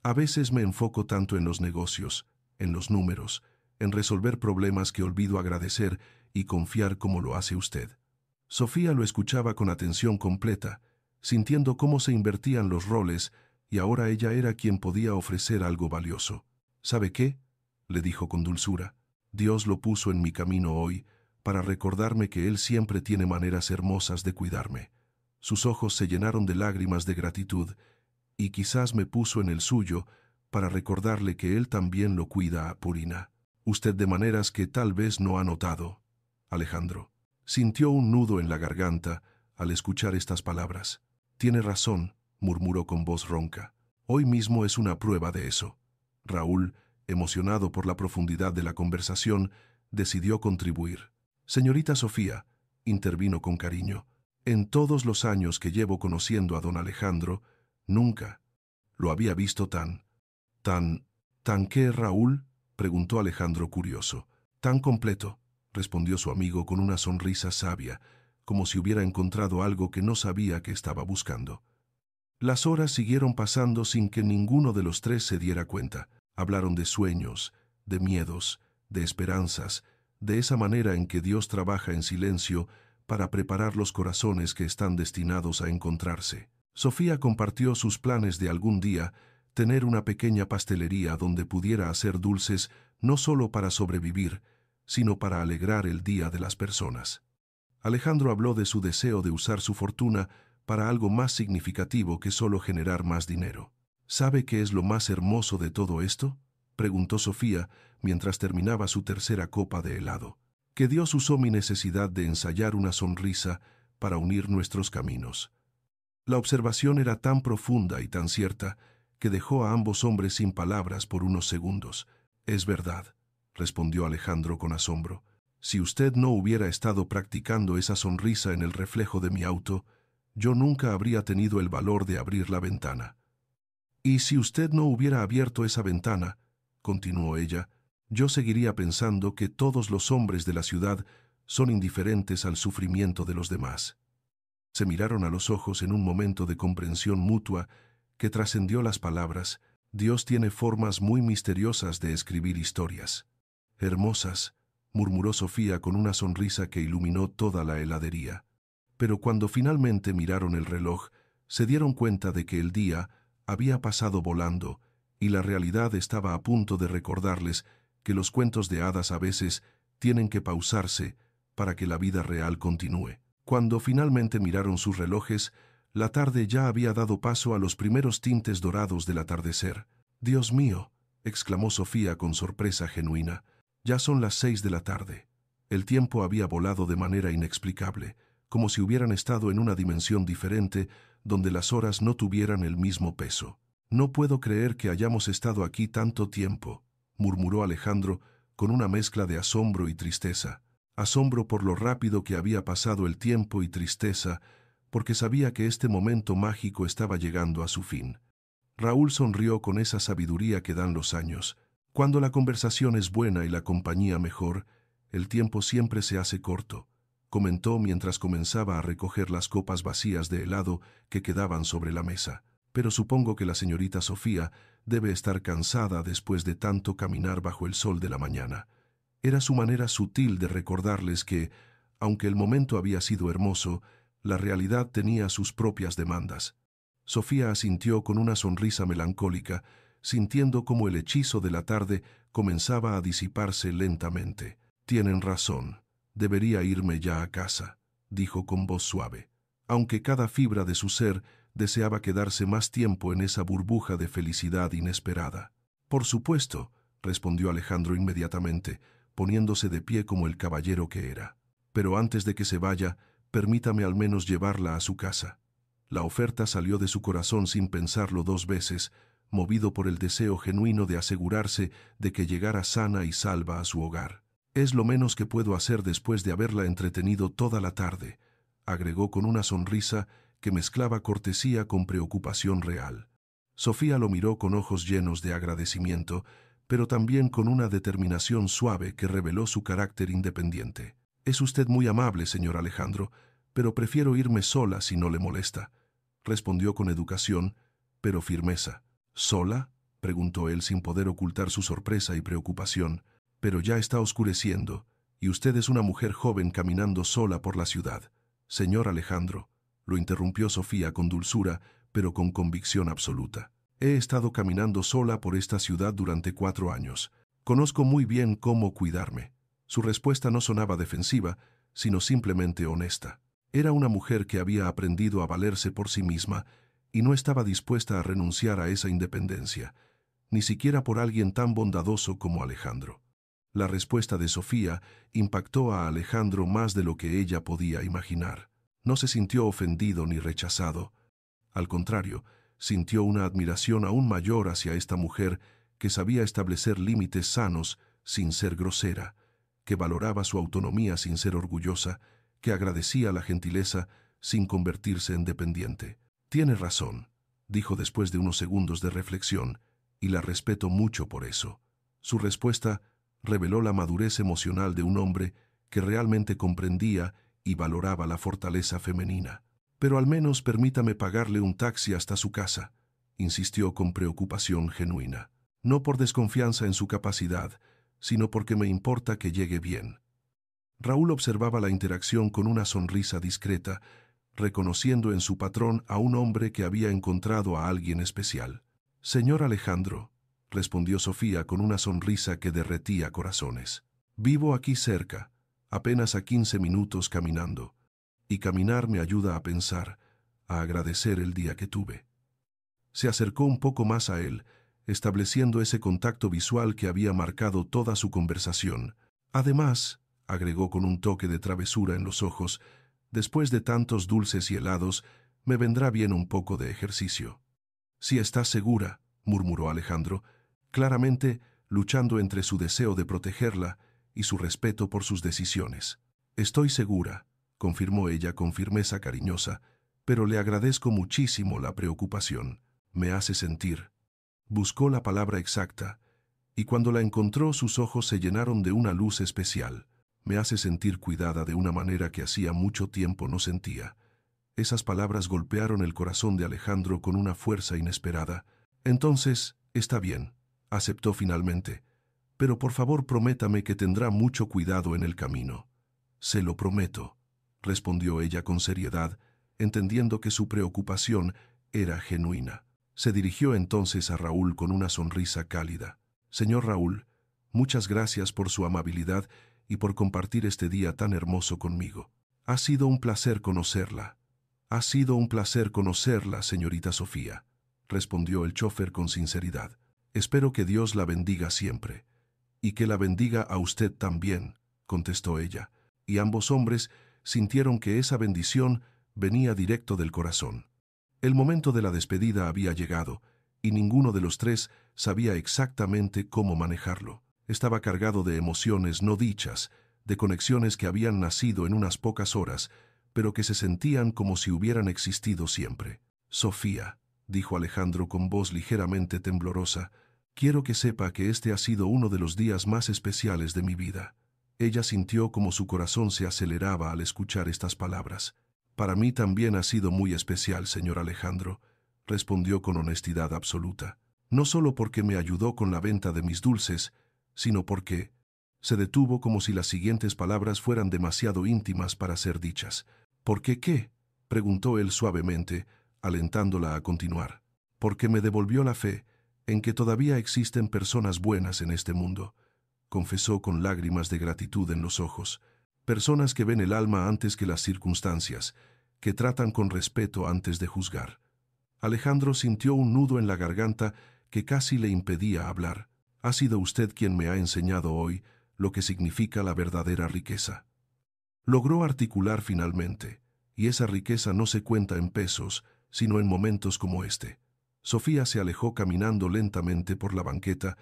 A veces me enfoco tanto en los negocios, en los números, en resolver problemas que olvido agradecer y confiar como lo hace usted. Sofía lo escuchaba con atención completa, sintiendo cómo se invertían los roles y ahora ella era quien podía ofrecer algo valioso. ¿Sabe qué?, le dijo con dulzura. Dios lo puso en mi camino hoy para recordarme que Él siempre tiene maneras hermosas de cuidarme. Sus ojos se llenaron de lágrimas de gratitud y quizás me puso en el suyo para recordarle que Él también lo cuida a Purina. Usted de maneras que tal vez no ha notado. Alejandro sintió un nudo en la garganta al escuchar estas palabras. Tiene razón, murmuró con voz ronca. Hoy mismo es una prueba de eso. Raúl, emocionado por la profundidad de la conversación, decidió contribuir. Señorita Sofía, intervino con cariño, en todos los años que llevo conociendo a don Alejandro, nunca lo había visto ¿Tan qué, Raúl?, preguntó Alejandro curioso. Tan completo, respondió su amigo con una sonrisa sabia, como si hubiera encontrado algo que no sabía que estaba buscando. Las horas siguieron pasando sin que ninguno de los tres se diera cuenta. Hablaron de sueños, de miedos, de esperanzas, de esa manera en que Dios trabaja en silencio para preparar los corazones que están destinados a encontrarse. Sofía compartió sus planes de algún día tener una pequeña pastelería donde pudiera hacer dulces no solo para sobrevivir, sino para alegrar el día de las personas. Alejandro habló de su deseo de usar su fortuna para algo más significativo que solo generar más dinero. ¿Sabe qué es lo más hermoso de todo esto?, preguntó Sofía mientras terminaba su tercera copa de helado. Que Dios usó mi necesidad de ensayar una sonrisa para unir nuestros caminos. La observación era tan profunda y tan cierta que dejó a ambos hombres sin palabras por unos segundos. Es verdad, respondió Alejandro con asombro. Si usted no hubiera estado practicando esa sonrisa en el reflejo de mi auto, yo nunca habría tenido el valor de abrir la ventana. Y si usted no hubiera abierto esa ventana, continuó ella, yo seguiría pensando que todos los hombres de la ciudad son indiferentes al sufrimiento de los demás. Se miraron a los ojos en un momento de comprensión mutua que trascendió las palabras. Dios tiene formas muy misteriosas de escribir historias. Hermosas, murmuró Sofía con una sonrisa que iluminó toda la heladería. Pero cuando finalmente miraron el reloj, se dieron cuenta de que el día había pasado volando y la realidad estaba a punto de recordarles que los cuentos de hadas a veces tienen que pausarse para que la vida real continúe. Cuando finalmente miraron sus relojes, la tarde ya había dado paso a los primeros tintes dorados del atardecer. «Dios mío», exclamó Sofía con sorpresa genuina, «ya son las 6 de la tarde». El tiempo había volado de manera inexplicable, como si hubieran estado en una dimensión diferente donde las horas no tuvieran el mismo peso. «No puedo creer que hayamos estado aquí tanto tiempo», murmuró Alejandro con una mezcla de asombro y tristeza. Asombro por lo rápido que había pasado el tiempo y tristeza porque sabía que este momento mágico estaba llegando a su fin. Raúl sonrió con esa sabiduría que dan los años. Cuando la conversación es buena y la compañía mejor, el tiempo siempre se hace corto, comentó mientras comenzaba a recoger las copas vacías de helado que quedaban sobre la mesa. Pero supongo que la señorita Sofía debe estar cansada después de tanto caminar bajo el sol de la mañana. Era su manera sutil de recordarles que, aunque el momento había sido hermoso, la realidad tenía sus propias demandas. Sofía asintió con una sonrisa melancólica, sintiendo como el hechizo de la tarde comenzaba a disiparse lentamente. «Tienen razón, debería irme ya a casa», dijo con voz suave, aunque cada fibra de su ser deseaba quedarse más tiempo en esa burbuja de felicidad inesperada. «Por supuesto», respondió Alejandro inmediatamente, poniéndose de pie como el caballero que era. «Pero antes de que se vaya, permítame al menos llevarla a su casa». La oferta salió de su corazón sin pensarlo 2 veces, movido por el deseo genuino de asegurarse de que llegara sana y salva a su hogar. «Es lo menos que puedo hacer después de haberla entretenido toda la tarde», agregó con una sonrisa que mezclaba cortesía con preocupación real. Sofía lo miró con ojos llenos de agradecimiento, pero también con una determinación suave que reveló su carácter independiente. «Es usted muy amable, señor Alejandro, pero prefiero irme sola si no le molesta», respondió con educación, pero firmeza. «¿Sola?», preguntó él sin poder ocultar su sorpresa y preocupación. Pero ya está oscureciendo, y usted es una mujer joven caminando sola por la ciudad. Señor Alejandro, lo interrumpió Sofía con dulzura, pero con convicción absoluta. He estado caminando sola por esta ciudad durante 4 años. Conozco muy bien cómo cuidarme. Su respuesta no sonaba defensiva, sino simplemente honesta. Era una mujer que había aprendido a valerse por sí misma y no estaba dispuesta a renunciar a esa independencia, ni siquiera por alguien tan bondadoso como Alejandro. La respuesta de Sofía impactó a Alejandro más de lo que ella podía imaginar. No se sintió ofendido ni rechazado. Al contrario, sintió una admiración aún mayor hacia esta mujer que sabía establecer límites sanos sin ser grosera, que valoraba su autonomía sin ser orgullosa, que agradecía la gentileza sin convertirse en dependiente. Tiene razón, dijo después de unos segundos de reflexión, y la respeto mucho por eso. Su respuesta reveló la madurez emocional de un hombre que realmente comprendía y valoraba la fortaleza femenina. Pero al menos permítame pagarle un taxi hasta su casa, insistió con preocupación genuina. No por desconfianza en su capacidad, sino porque me importa que llegue bien. Raúl observaba la interacción con una sonrisa discreta, reconociendo en su patrón a un hombre que había encontrado a alguien especial. Señor Alejandro, respondió Sofía con una sonrisa que derretía corazones. Vivo aquí cerca, apenas a 15 minutos caminando, y caminar me ayuda a pensar, a agradecer el día que tuve. Se acercó un poco más a él, estableciendo ese contacto visual que había marcado toda su conversación. Además, agregó con un toque de travesura en los ojos, después de tantos dulces y helados, me vendrá bien un poco de ejercicio. Si estás segura, murmuró Alejandro, claramente luchando entre su deseo de protegerla y su respeto por sus decisiones. Estoy segura, confirmó ella con firmeza cariñosa, pero le agradezco muchísimo la preocupación. Me hace sentir. Buscó la palabra exacta, y cuando la encontró sus ojos se llenaron de una luz especial. Me hace sentir cuidada de una manera que hacía mucho tiempo no sentía. Esas palabras golpearon el corazón de Alejandro con una fuerza inesperada. Entonces, está bien, aceptó finalmente, pero por favor prométame que tendrá mucho cuidado en el camino. Se lo prometo, respondió ella con seriedad, entendiendo que su preocupación era genuina. Se dirigió entonces a Raúl con una sonrisa cálida. Señor Raúl, muchas gracias por su amabilidad y por compartir este día tan hermoso conmigo. Ha sido un placer conocerla. Ha sido un placer conocerla, señorita Sofía, respondió el chófer con sinceridad. Espero que Dios la bendiga siempre. Y que la bendiga a usted también, contestó ella, y ambos hombres sintieron que esa bendición venía directo del corazón. El momento de la despedida había llegado, y ninguno de los tres sabía exactamente cómo manejarlo. Estaba cargado de emociones no dichas, de conexiones que habían nacido en unas pocas horas, pero que se sentían como si hubieran existido siempre. Sofía, dijo Alejandro con voz ligeramente temblorosa, quiero que sepa que este ha sido uno de los días más especiales de mi vida. Ella sintió como su corazón se aceleraba al escuchar estas palabras. Para mí también ha sido muy especial, señor Alejandro, respondió con honestidad absoluta. No solo porque me ayudó con la venta de mis dulces, sino porque... Se detuvo como si las siguientes palabras fueran demasiado íntimas para ser dichas. ¿Por qué qué? Preguntó él suavemente, alentándola a continuar. Porque me devolvió la fe en que todavía existen personas buenas en este mundo, confesó con lágrimas de gratitud en los ojos. Personas que ven el alma antes que las circunstancias, que tratan con respeto antes de juzgar. Alejandro sintió un nudo en la garganta que casi le impedía hablar. Ha sido usted quien me ha enseñado hoy lo que significa la verdadera riqueza. Logró articular finalmente, y esa riqueza no se cuenta en pesos, sino en momentos como este. Sofía se alejó caminando lentamente por la banqueta,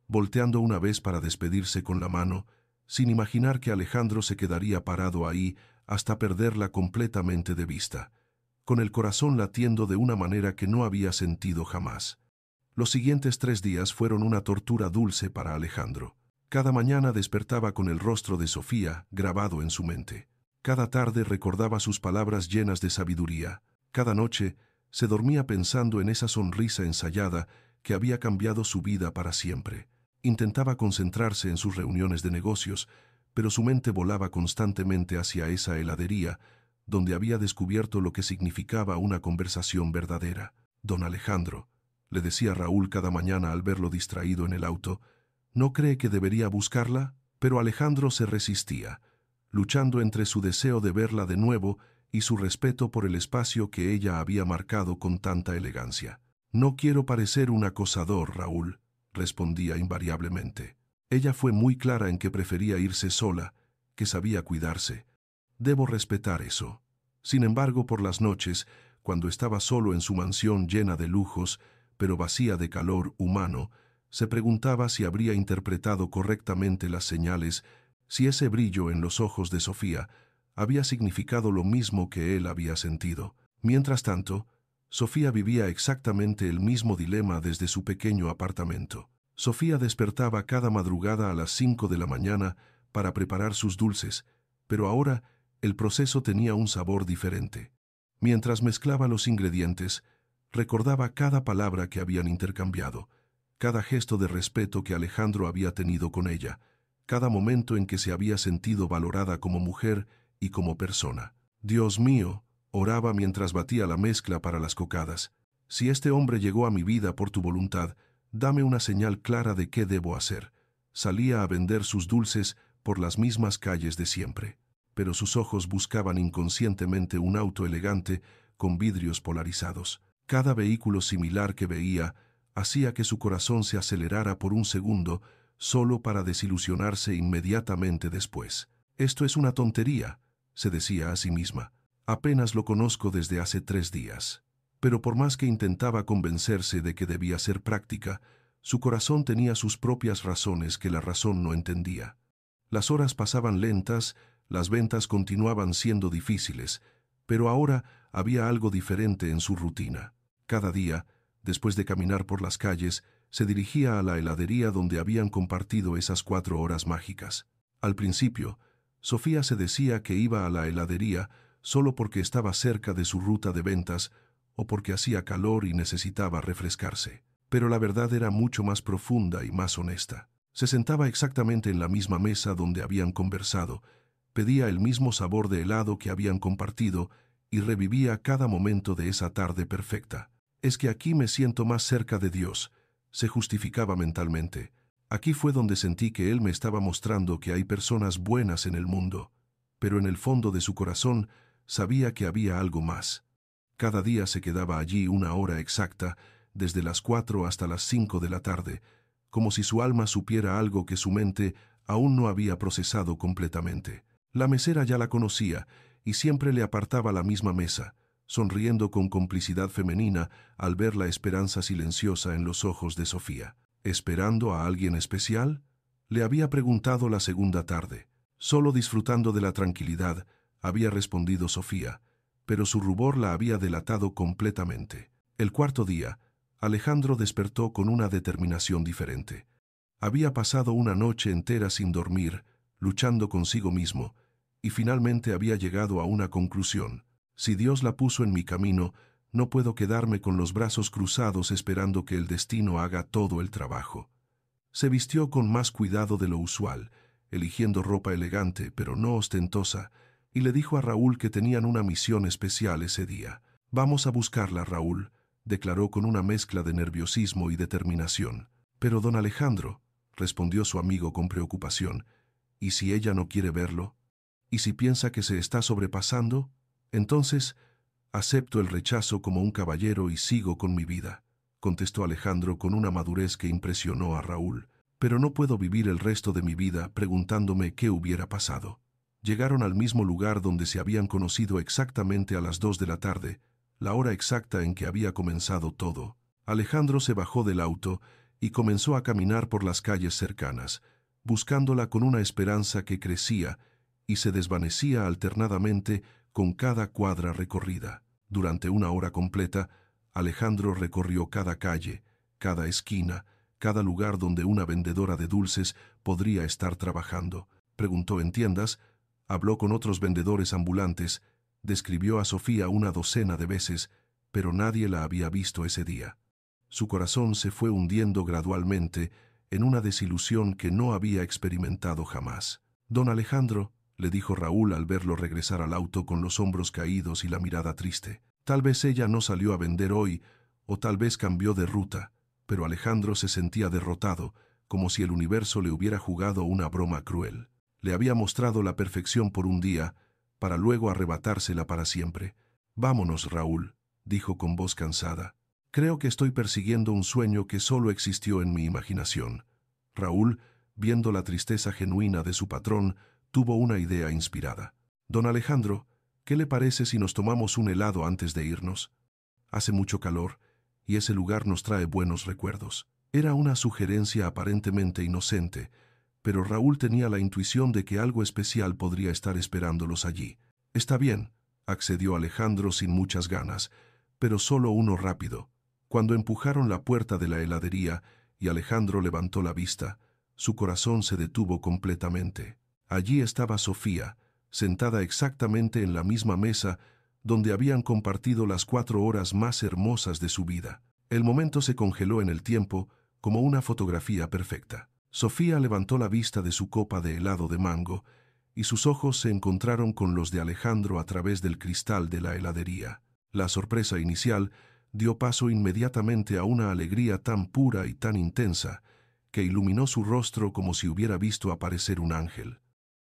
volteando una vez para despedirse con la mano, sin imaginar que Alejandro se quedaría parado ahí hasta perderla completamente de vista, con el corazón latiendo de una manera que no había sentido jamás. Los siguientes 3 días fueron una tortura dulce para Alejandro. Cada mañana despertaba con el rostro de Sofía grabado en su mente. Cada tarde recordaba sus palabras llenas de sabiduría. Cada noche se dormía pensando en esa sonrisa ensayada que había cambiado su vida para siempre. Intentaba concentrarse en sus reuniones de negocios, pero su mente volaba constantemente hacia esa heladería, donde había descubierto lo que significaba una conversación verdadera. «Don Alejandro», le decía Raúl cada mañana al verlo distraído en el auto, «¿no cree que debería buscarla?». Pero Alejandro se resistía, luchando entre su deseo de verla de nuevo y su respeto por el espacio que ella había marcado con tanta elegancia. «No quiero parecer un acosador, Raúl», respondía invariablemente. Ella fue muy clara en que prefería irse sola, que sabía cuidarse. Debo respetar eso. Sin embargo, por las noches, cuando estaba solo en su mansión llena de lujos, pero vacía de calor humano, se preguntaba si habría interpretado correctamente las señales, si ese brillo en los ojos de Sofía había significado lo mismo que él había sentido. Mientras tanto, Sofía vivía exactamente el mismo dilema desde su pequeño apartamento. Sofía despertaba cada madrugada a las 5 de la mañana para preparar sus dulces, pero ahora el proceso tenía un sabor diferente. Mientras mezclaba los ingredientes, recordaba cada palabra que habían intercambiado, cada gesto de respeto que Alejandro había tenido con ella, cada momento en que se había sentido valorada como mujer y como persona. «Dios mío», oraba mientras batía la mezcla para las cocadas, «si este hombre llegó a mi vida por tu voluntad, dame una señal clara de qué debo hacer». Salía a vender sus dulces por las mismas calles de siempre, pero sus ojos buscaban inconscientemente un auto elegante con vidrios polarizados. Cada vehículo similar que veía hacía que su corazón se acelerara por un segundo, solo para desilusionarse inmediatamente después. «Esto es una tontería», se decía a sí misma. «Apenas lo conozco desde hace 3 días». Pero por más que intentaba convencerse de que debía ser práctica, su corazón tenía sus propias razones que la razón no entendía. Las horas pasaban lentas, las ventas continuaban siendo difíciles, pero ahora había algo diferente en su rutina. Cada día, después de caminar por las calles, se dirigía a la heladería donde habían compartido esas 4 horas mágicas. Al principio, Sofía se decía que iba a la heladería solo porque estaba cerca de su ruta de ventas o porque hacía calor y necesitaba refrescarse. Pero la verdad era mucho más profunda y más honesta. Se sentaba exactamente en la misma mesa donde habían conversado, pedía el mismo sabor de helado que habían compartido y revivía cada momento de esa tarde perfecta. «Es que aquí me siento más cerca de Dios», se justificaba mentalmente. «Aquí fue donde sentí que Él me estaba mostrando que hay personas buenas en el mundo». Pero en el fondo de su corazón sabía que había algo más. Cada día se quedaba allí 1 hora exacta, desde las 4 hasta las 5 de la tarde, como si su alma supiera algo que su mente aún no había procesado completamente. La mesera ya la conocía y siempre le apartaba la misma mesa, sonriendo con complicidad femenina al ver la esperanza silenciosa en los ojos de Sofía. «¿Esperando a alguien especial?», le había preguntado la segunda tarde. «Solo disfrutando de la tranquilidad», había respondido Sofía, pero su rubor la había delatado completamente. El 4.º día, Alejandro despertó con una determinación diferente. Había pasado una noche entera sin dormir, luchando consigo mismo, y finalmente había llegado a una conclusión. «Si Dios la puso en mi camino, no puedo quedarme con los brazos cruzados esperando que el destino haga todo el trabajo». Se vistió con más cuidado de lo usual, eligiendo ropa elegante pero no ostentosa, y le dijo a Raúl que tenían una misión especial ese día. «Vamos a buscarla, Raúl», declaró con una mezcla de nerviosismo y determinación. «Pero don Alejandro», respondió su amigo con preocupación, «¿y si ella no quiere verlo? ¿Y si piensa que se está sobrepasando? Entonces, acepto el rechazo como un caballero y sigo con mi vida», contestó Alejandro con una madurez que impresionó a Raúl. «Pero no puedo vivir el resto de mi vida preguntándome qué hubiera pasado». Llegaron al mismo lugar donde se habían conocido exactamente a las 2 de la tarde, la hora exacta en que había comenzado todo. Alejandro se bajó del auto y comenzó a caminar por las calles cercanas, buscándola con una esperanza que crecía y se desvanecía alternadamente con cada cuadra recorrida. Durante 1 hora completa, Alejandro recorrió cada calle, cada esquina, cada lugar donde una vendedora de dulces podría estar trabajando. Preguntó en tiendas, habló con otros vendedores ambulantes, describió a Sofía 1 docena de veces, pero nadie la había visto ese día. Su corazón se fue hundiendo gradualmente en una desilusión que no había experimentado jamás. «Don Alejandro», le dijo Raúl al verlo regresar al auto con los hombros caídos y la mirada triste. Tal vez ella no salió a vender hoy, o tal vez cambió de ruta, pero Alejandro se sentía derrotado, como si el universo le hubiera jugado una broma cruel. Le había mostrado la perfección por un día, para luego arrebatársela para siempre. «Vámonos, Raúl», dijo con voz cansada. «Creo que estoy persiguiendo un sueño que solo existió en mi imaginación». Raúl, viendo la tristeza genuina de su patrón, tuvo una idea inspirada. «Don Alejandro, ¿qué le parece si nos tomamos un helado antes de irnos? Hace mucho calor, y ese lugar nos trae buenos recuerdos». Era una sugerencia aparentemente inocente, pero Raúl tenía la intuición de que algo especial podría estar esperándolos allí. «Está bien», accedió Alejandro sin muchas ganas, pero solo uno rápido. Cuando empujaron la puerta de la heladería y Alejandro levantó la vista, su corazón se detuvo completamente. Allí estaba Sofía, sentada exactamente en la misma mesa donde habían compartido las 4 horas más hermosas de su vida. El momento se congeló en el tiempo como una fotografía perfecta. Sofía levantó la vista de su copa de helado de mango y sus ojos se encontraron con los de Alejandro a través del cristal de la heladería. La sorpresa inicial dio paso inmediatamente a una alegría tan pura y tan intensa que iluminó su rostro como si hubiera visto aparecer un ángel.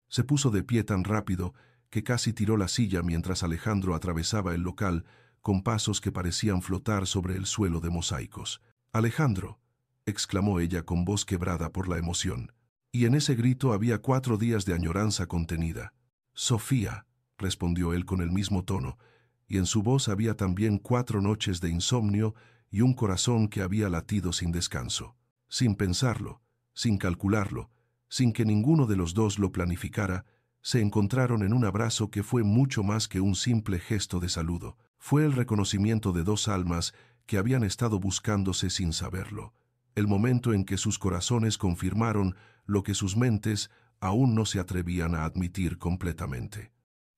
Se puso de pie tan rápido que casi tiró la silla mientras Alejandro atravesaba el local con pasos que parecían flotar sobre el suelo de mosaicos. «Alejandro», exclamó ella con voz quebrada por la emoción. Y en ese grito había 4 días de añoranza contenida. «Sofía», respondió él con el mismo tono, y en su voz había también 4 noches de insomnio y un corazón que había latido sin descanso. Sin pensarlo, sin calcularlo, sin que ninguno de los dos lo planificara, se encontraron en un abrazo que fue mucho más que un simple gesto de saludo. Fue el reconocimiento de 2 almas que habían estado buscándose sin saberlo. El momento en que sus corazones confirmaron lo que sus mentes aún no se atrevían a admitir completamente.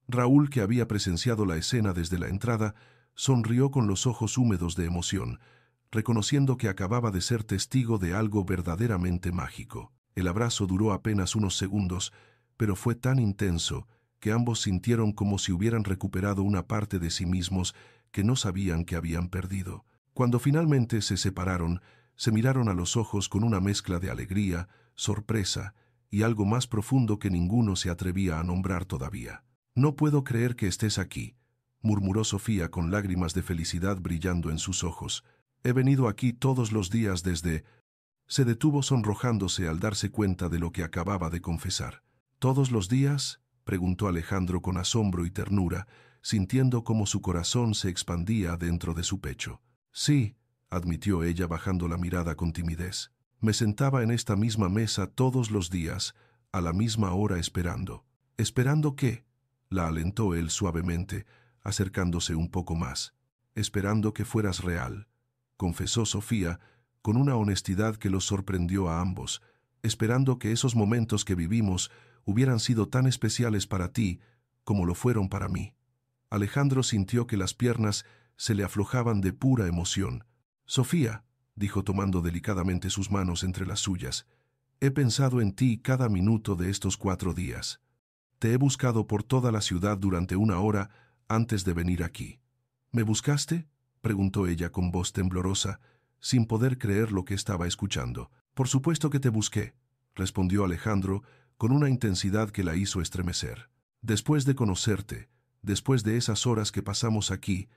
Raúl, que había presenciado la escena desde la entrada, sonrió con los ojos húmedos de emoción, reconociendo que acababa de ser testigo de algo verdaderamente mágico. El abrazo duró apenas unos segundos, pero fue tan intenso que ambos sintieron como si hubieran recuperado una parte de sí mismos que no sabían que habían perdido. Cuando finalmente se separaron, se miraron a los ojos con una mezcla de alegría, sorpresa y algo más profundo que ninguno se atrevía a nombrar todavía. «No puedo creer que estés aquí», murmuró Sofía con lágrimas de felicidad brillando en sus ojos. «He venido aquí todos los días desde...» Se detuvo sonrojándose al darse cuenta de lo que acababa de confesar. «¿Todos los días?», preguntó Alejandro con asombro y ternura, sintiendo cómo su corazón se expandía dentro de su pecho. «Sí», admitió ella bajando la mirada con timidez. «Me sentaba en esta misma mesa todos los días, a la misma hora esperando». «¿Esperando qué?», la alentó él suavemente, acercándose un poco más. «Esperando que fueras real», confesó Sofía, con una honestidad que los sorprendió a ambos, esperando que esos momentos que vivimos hubieran sido tan especiales para ti como lo fueron para mí. Alejandro sintió que las piernas se le aflojaban de pura emoción. «Sofía», dijo tomando delicadamente sus manos entre las suyas, «he pensado en ti cada minuto de estos 4 días. Te he buscado por toda la ciudad durante 1 hora antes de venir aquí». «¿Me buscaste?», preguntó ella con voz temblorosa, sin poder creer lo que estaba escuchando. «Por supuesto que te busqué», respondió Alejandro con una intensidad que la hizo estremecer. «Después de conocerte, después de esas horas que pasamos aquí,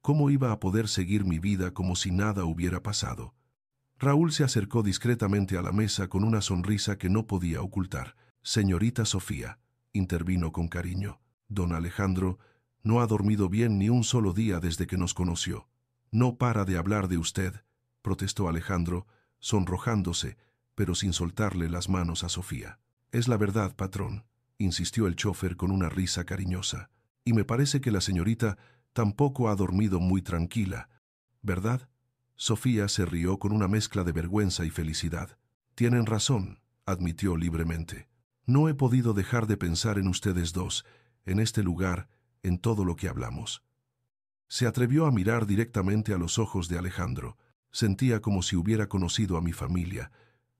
¿cómo iba a poder seguir mi vida como si nada hubiera pasado?». Raúl se acercó discretamente a la mesa con una sonrisa que no podía ocultar. «Señorita Sofía», intervino con cariño, «don Alejandro no ha dormido bien ni un solo día desde que nos conoció». «No para de hablar de usted», protestó Alejandro, sonrojándose, pero sin soltarle las manos a Sofía. «Es la verdad, patrón», insistió el chófer con una risa cariñosa, «y me parece que la señorita tampoco ha dormido muy tranquila, ¿verdad?». Sofía se rió con una mezcla de vergüenza y felicidad. «Tienen razón», admitió libremente. «No he podido dejar de pensar en ustedes dos, en este lugar, en todo lo que hablamos». Se atrevió a mirar directamente a los ojos de Alejandro. Sentía como si hubiera conocido a mi familia,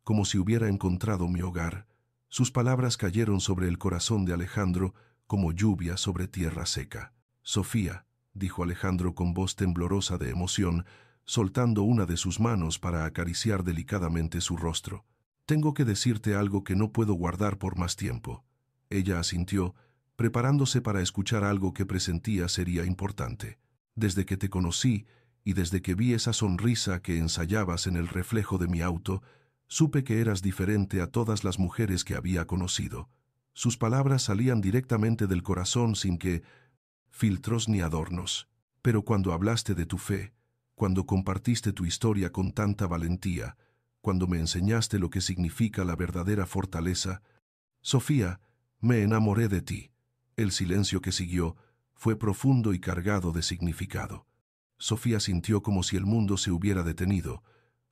como si hubiera encontrado mi hogar. Sus palabras cayeron sobre el corazón de Alejandro como lluvia sobre tierra seca. «Sofía», dijo Alejandro con voz temblorosa de emoción, soltando una de sus manos para acariciar delicadamente su rostro. «Tengo que decirte algo que no puedo guardar por más tiempo». Ella asintió, preparándose para escuchar algo que presentía sería importante. «Desde que te conocí y desde que vi esa sonrisa que ensayabas en el reflejo de mi auto, supe que eras diferente a todas las mujeres que había conocido». Sus palabras salían directamente del corazón sin que filtros ni adornos. «Pero cuando hablaste de tu fe, cuando compartiste tu historia con tanta valentía, cuando me enseñaste lo que significa la verdadera fortaleza, Sofía, me enamoré de ti». El silencio que siguió fue profundo y cargado de significado. Sofía sintió como si el mundo se hubiera detenido,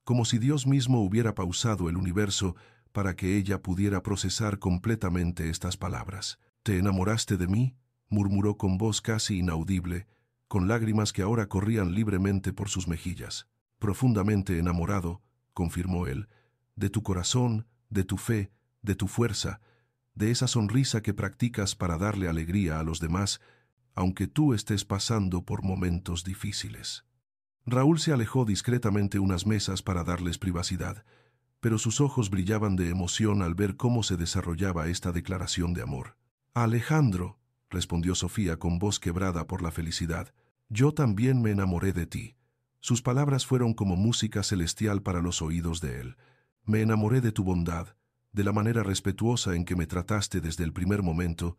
como si Dios mismo hubiera pausado el universo para que ella pudiera procesar completamente estas palabras. «¿Te enamoraste de mí?», murmuró con voz casi inaudible, con lágrimas que ahora corrían libremente por sus mejillas. «Profundamente enamorado», confirmó él, «de tu corazón, de tu fe, de tu fuerza, de esa sonrisa que practicas para darle alegría a los demás, aunque tú estés pasando por momentos difíciles». Raúl se alejó discretamente unas mesas para darles privacidad, pero sus ojos brillaban de emoción al ver cómo se desarrollaba esta declaración de amor. «Alejandro», respondió Sofía con voz quebrada por la felicidad, «yo también me enamoré de ti». Sus palabras fueron como música celestial para los oídos de él. «Me enamoré de tu bondad, de la manera respetuosa en que me trataste desde el primer momento,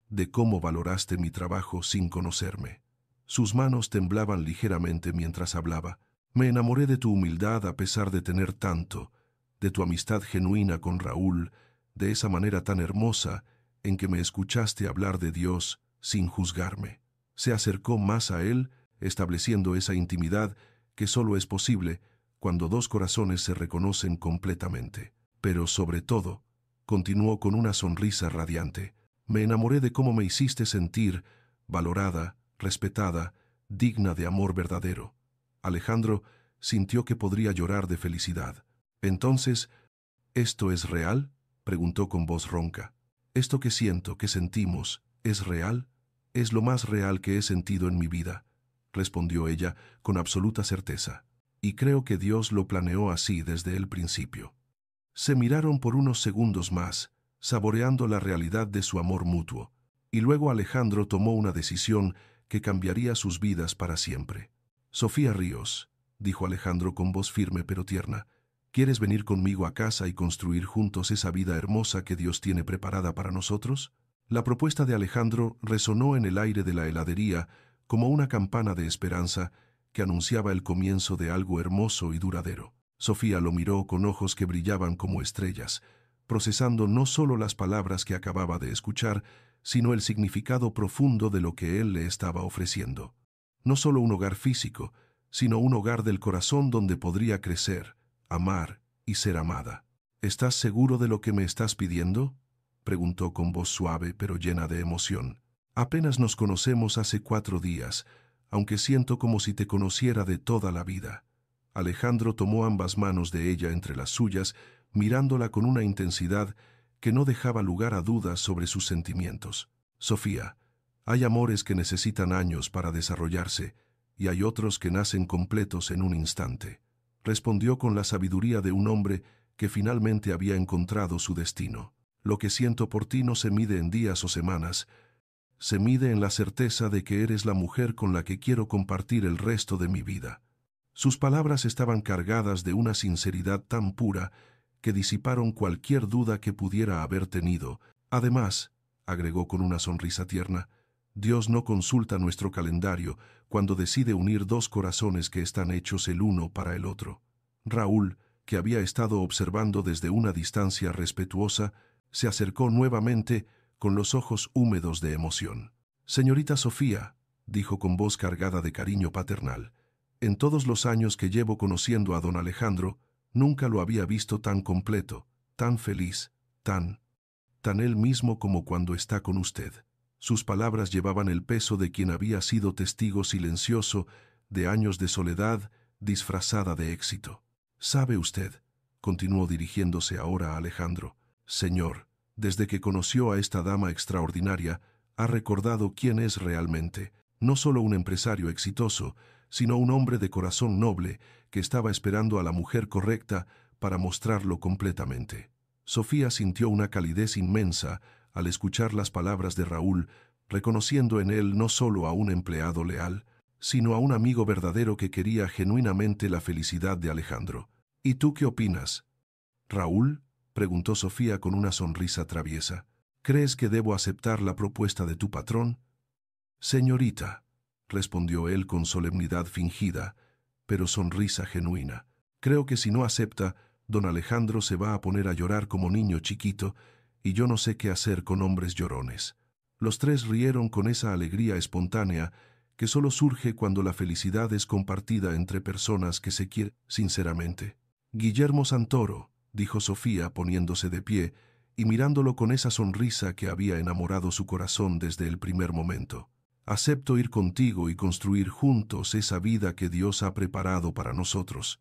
de cómo valoraste mi trabajo sin conocerme». Sus manos temblaban ligeramente mientras hablaba. «Me enamoré de tu humildad a pesar de tener tanto, de tu amistad genuina con Raúl, de esa manera tan hermosa en que me escuchaste hablar de Dios sin juzgarme». Se acercó más a él, estableciendo esa intimidad que solo es posible cuando dos corazones se reconocen completamente. «Pero sobre todo», continuó con una sonrisa radiante, «me enamoré de cómo me hiciste sentir valorada, respetada, digna de amor verdadero». Alejandro sintió que podría llorar de felicidad. «Entonces, ¿esto es real?», preguntó con voz ronca. «¿Esto que siento, que sentimos, es real? Es lo más real que he sentido en mi vida», respondió ella con absoluta certeza. «Y creo que Dios lo planeó así desde el principio». Se miraron por unos segundos más, saboreando la realidad de su amor mutuo, y luego Alejandro tomó una decisión que cambiaría sus vidas para siempre. «Sofía Ríos», dijo Alejandro con voz firme pero tierna, «¿quieres venir conmigo a casa y construir juntos esa vida hermosa que Dios tiene preparada para nosotros?». La propuesta de Alejandro resonó en el aire de la heladería como una campana de esperanza que anunciaba el comienzo de algo hermoso y duradero. Sofía lo miró con ojos que brillaban como estrellas, procesando no solo las palabras que acababa de escuchar, sino el significado profundo de lo que él le estaba ofreciendo. No solo un hogar físico, sino un hogar del corazón donde podría crecer, amar y ser amada. «¿Estás seguro de lo que me estás pidiendo?», preguntó con voz suave pero llena de emoción. «Apenas nos conocemos hace 4 días, aunque siento como si te conociera de toda la vida». Alejandro tomó ambas manos de ella entre las suyas, mirándola con una intensidad que no dejaba lugar a dudas sobre sus sentimientos. «Sofía, hay amores que necesitan años para desarrollarse y hay otros que nacen completos en un instante», respondió con la sabiduría de un hombre que finalmente había encontrado su destino. «Lo que siento por ti no se mide en días o semanas, se mide en la certeza de que eres la mujer con la que quiero compartir el resto de mi vida». Sus palabras estaban cargadas de una sinceridad tan pura que disiparon cualquier duda que pudiera haber tenido. «Además», agregó con una sonrisa tierna, «Dios no consulta nuestro calendario cuando decide unir dos corazones que están hechos el uno para el otro». Raúl, que había estado observando desde una distancia respetuosa, se acercó nuevamente con los ojos húmedos de emoción. «Señorita Sofía», dijo con voz cargada de cariño paternal, «en todos los años que llevo conociendo a don Alejandro, nunca lo había visto tan completo, tan feliz, tan él mismo como cuando está con usted». Sus palabras llevaban el peso de quien había sido testigo silencioso de años de soledad, disfrazada de éxito. «Sabe usted», continuó dirigiéndose ahora a Alejandro, «señor, desde que conoció a esta dama extraordinaria, ha recordado quién es realmente, no solo un empresario exitoso, sino un hombre de corazón noble que estaba esperando a la mujer correcta para mostrarlo completamente». Sofía sintió una calidez inmensa al escuchar las palabras de Raúl, reconociendo en él no solo a un empleado leal, sino a un amigo verdadero que quería genuinamente la felicidad de Alejandro. «¿Y tú qué opinas?» «Raúl», preguntó Sofía con una sonrisa traviesa, «¿crees que debo aceptar la propuesta de tu patrón?» «Señorita», respondió él con solemnidad fingida, pero sonrisa genuina, «creo que si no acepta, don Alejandro se va a poner a llorar como niño chiquito, y yo no sé qué hacer con hombres llorones». Los tres rieron con esa alegría espontánea que solo surge cuando la felicidad es compartida entre personas que se quieren sinceramente. «Guillermo Santoro», dijo Sofía poniéndose de pie y mirándolo con esa sonrisa que había enamorado su corazón desde el primer momento, «acepto ir contigo y construir juntos esa vida que Dios ha preparado para nosotros».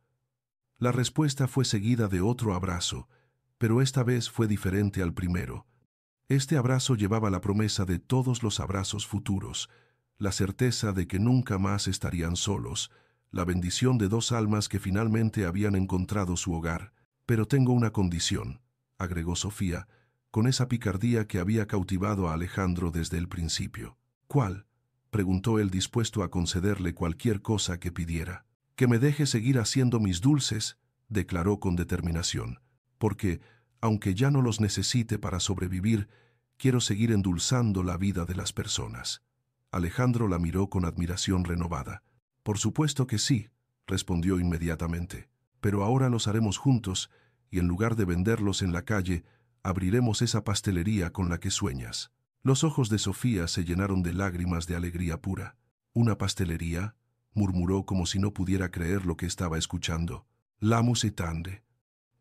La respuesta fue seguida de otro abrazo, pero esta vez fue diferente al primero. Este abrazo llevaba la promesa de todos los abrazos futuros, la certeza de que nunca más estarían solos, la bendición de dos almas que finalmente habían encontrado su hogar. «Pero tengo una condición», agregó Sofía, con esa picardía que había cautivado a Alejandro desde el principio. «¿Cuál?», preguntó él, dispuesto a concederle cualquier cosa que pidiera. «Que me deje seguir haciendo mis dulces», declaró con determinación, «porque, aunque ya no los necesite para sobrevivir, quiero seguir endulzando la vida de las personas». Alejandro la miró con admiración renovada. «Por supuesto que sí», respondió inmediatamente, «pero ahora los haremos juntos, y en lugar de venderlos en la calle, abriremos esa pastelería con la que sueñas». Los ojos de Sofía se llenaron de lágrimas de alegría pura. «¿Una pastelería?», murmuró como si no pudiera creer lo que estaba escuchando. «La Musitande,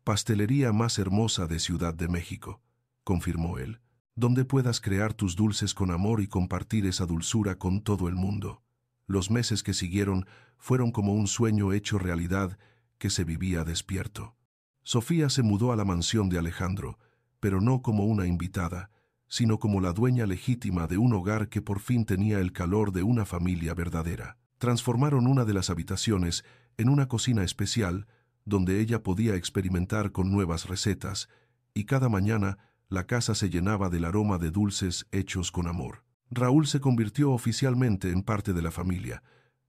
pastelería más hermosa de Ciudad de México», confirmó él, «donde puedas crear tus dulces con amor y compartir esa dulzura con todo el mundo». Los meses que siguieron fueron como un sueño hecho realidad que se vivía despierto. Sofía se mudó a la mansión de Alejandro, pero no como una invitada, sino como la dueña legítima de un hogar que por fin tenía el calor de una familia verdadera. Transformaron una de las habitaciones en una cocina especial, donde ella podía experimentar con nuevas recetas, y cada mañana la casa se llenaba del aroma de dulces hechos con amor. Raúl se convirtió oficialmente en parte de la familia,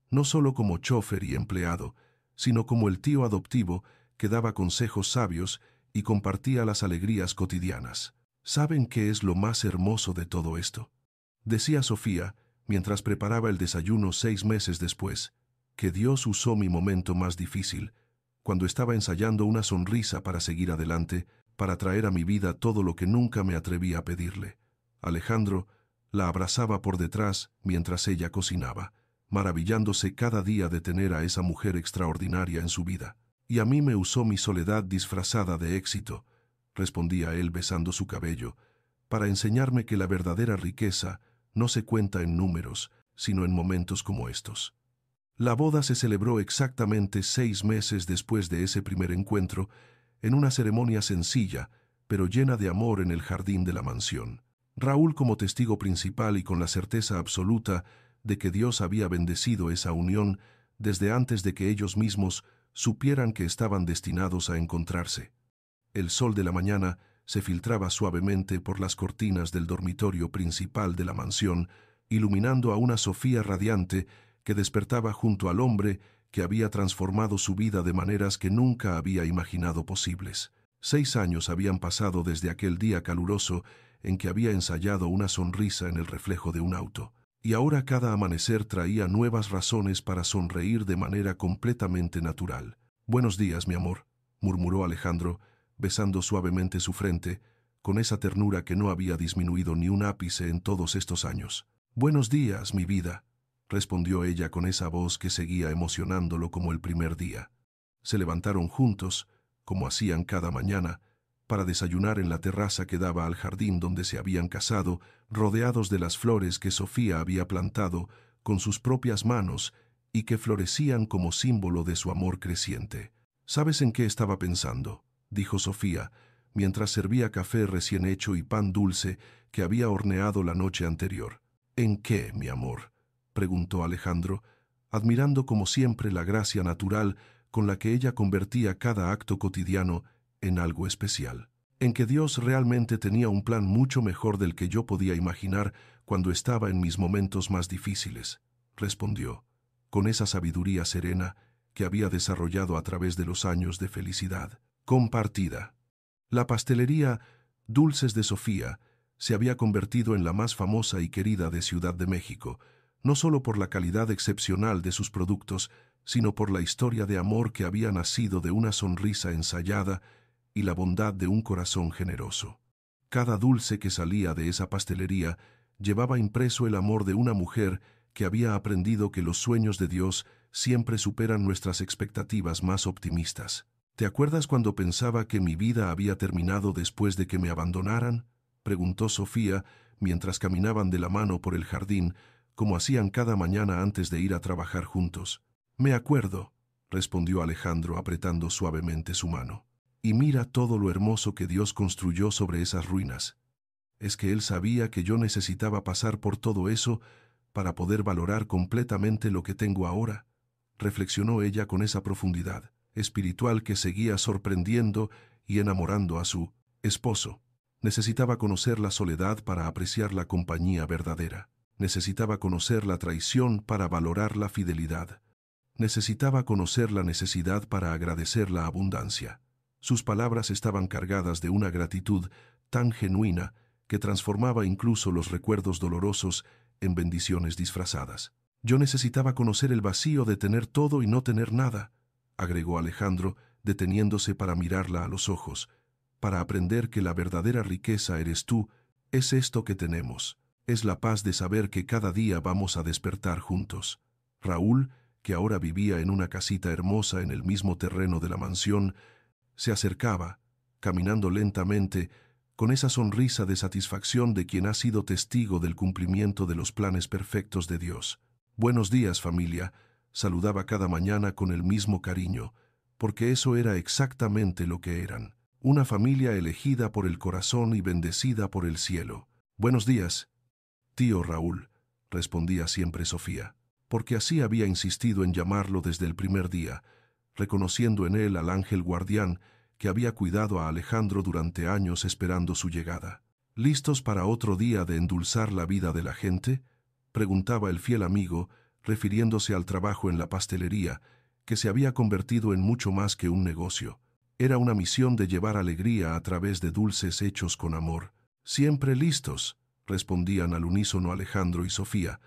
no solo como chofer y empleado, sino como el tío adoptivo que daba consejos sabios y compartía las alegrías cotidianas. «¿Saben qué es lo más hermoso de todo esto?», decía Sofía mientras preparaba el desayuno 6 meses después, «que Dios usó mi momento más difícil, cuando estaba ensayando una sonrisa para seguir adelante, para traer a mi vida todo lo que nunca me atreví a pedirle». Alejandro la abrazaba por detrás mientras ella cocinaba, maravillándose cada día de tener a esa mujer extraordinaria en su vida. «Y a mí me usó mi soledad disfrazada de éxito», respondía él besando su cabello, «para enseñarme que la verdadera riqueza no se cuenta en números, sino en momentos como estos». La boda se celebró exactamente 6 meses después de ese primer encuentro, en una ceremonia sencilla, pero llena de amor en el jardín de la mansión. Raúl como testigo principal y con la certeza absoluta de que Dios había bendecido esa unión desde antes de que ellos mismos supieran que estaban destinados a encontrarse. El sol de la mañana se filtraba suavemente por las cortinas del dormitorio principal de la mansión, iluminando a una Sofía radiante que despertaba junto al hombre que había transformado su vida de maneras que nunca había imaginado posibles. 6 años habían pasado desde aquel día caluroso en que había ensayado una sonrisa en el reflejo de un auto, y ahora cada amanecer traía nuevas razones para sonreír de manera completamente natural. «Buenos días, mi amor», murmuró Alejandro, besando suavemente su frente, con esa ternura que no había disminuido ni un ápice en todos estos años. «Buenos días, mi vida», respondió ella con esa voz que seguía emocionándolo como el primer día. Se levantaron juntos, como hacían cada mañana, para desayunar en la terraza que daba al jardín donde se habían casado, rodeados de las flores que Sofía había plantado con sus propias manos y que florecían como símbolo de su amor creciente. «¿Sabes en qué estaba pensando?», dijo Sofía, mientras servía café recién hecho y pan dulce que había horneado la noche anterior. «¿En qué, mi amor?», preguntó Alejandro, admirando como siempre la gracia natural con la que ella convertía cada acto cotidiano en algo especial. «En que Dios realmente tenía un plan mucho mejor del que yo podía imaginar cuando estaba en mis momentos más difíciles», respondió, con esa sabiduría serena que había desarrollado a través de los años de felicidad compartida. La pastelería Dulces de Sofía se había convertido en la más famosa y querida de Ciudad de México, no solo por la calidad excepcional de sus productos, sino por la historia de amor que había nacido de una sonrisa ensayada y la bondad de un corazón generoso. Cada dulce que salía de esa pastelería llevaba impreso el amor de una mujer que había aprendido que los sueños de Dios siempre superan nuestras expectativas más optimistas. «¿Te acuerdas cuando pensaba que mi vida había terminado después de que me abandonaran?», preguntó Sofía mientras caminaban de la mano por el jardín, como hacían cada mañana antes de ir a trabajar juntos. «Me acuerdo», respondió Alejandro apretando suavemente su mano. «Y mira todo lo hermoso que Dios construyó sobre esas ruinas. Es que Él sabía que yo necesitaba pasar por todo eso para poder valorar completamente lo que tengo ahora», reflexionó ella con esa profundidad espiritual que seguía sorprendiendo y enamorando a su esposo. Necesitaba conocer la soledad para apreciar la compañía verdadera. Necesitaba conocer la traición para valorar la fidelidad. Necesitaba conocer la necesidad para agradecer la abundancia. Sus palabras estaban cargadas de una gratitud tan genuina que transformaba incluso los recuerdos dolorosos en bendiciones disfrazadas. «Yo necesitaba conocer el vacío de tener todo y no tener nada», agregó Alejandro, deteniéndose para mirarla a los ojos, «para aprender que la verdadera riqueza eres tú, es esto que tenemos, es la paz de saber que cada día vamos a despertar juntos». Raúl, que ahora vivía en una casita hermosa en el mismo terreno de la mansión, se acercaba, caminando lentamente, con esa sonrisa de satisfacción de quien ha sido testigo del cumplimiento de los planes perfectos de Dios. «Buenos días, familia», saludaba cada mañana con el mismo cariño, porque eso era exactamente lo que eran, una familia elegida por el corazón y bendecida por el cielo. «Buenos días, tío Raúl», respondía siempre Sofía, porque así había insistido en llamarlo desde el primer día, reconociendo en él al ángel guardián que había cuidado a Alejandro durante años esperando su llegada. «¿Listos para otro día de endulzar la vida de la gente?», preguntaba el fiel amigo, refiriéndose al trabajo en la pastelería, que se había convertido en mucho más que un negocio. Era una misión de llevar alegría a través de dulces hechos con amor. «Siempre listos», respondían al unísono Alejandro y Sofía,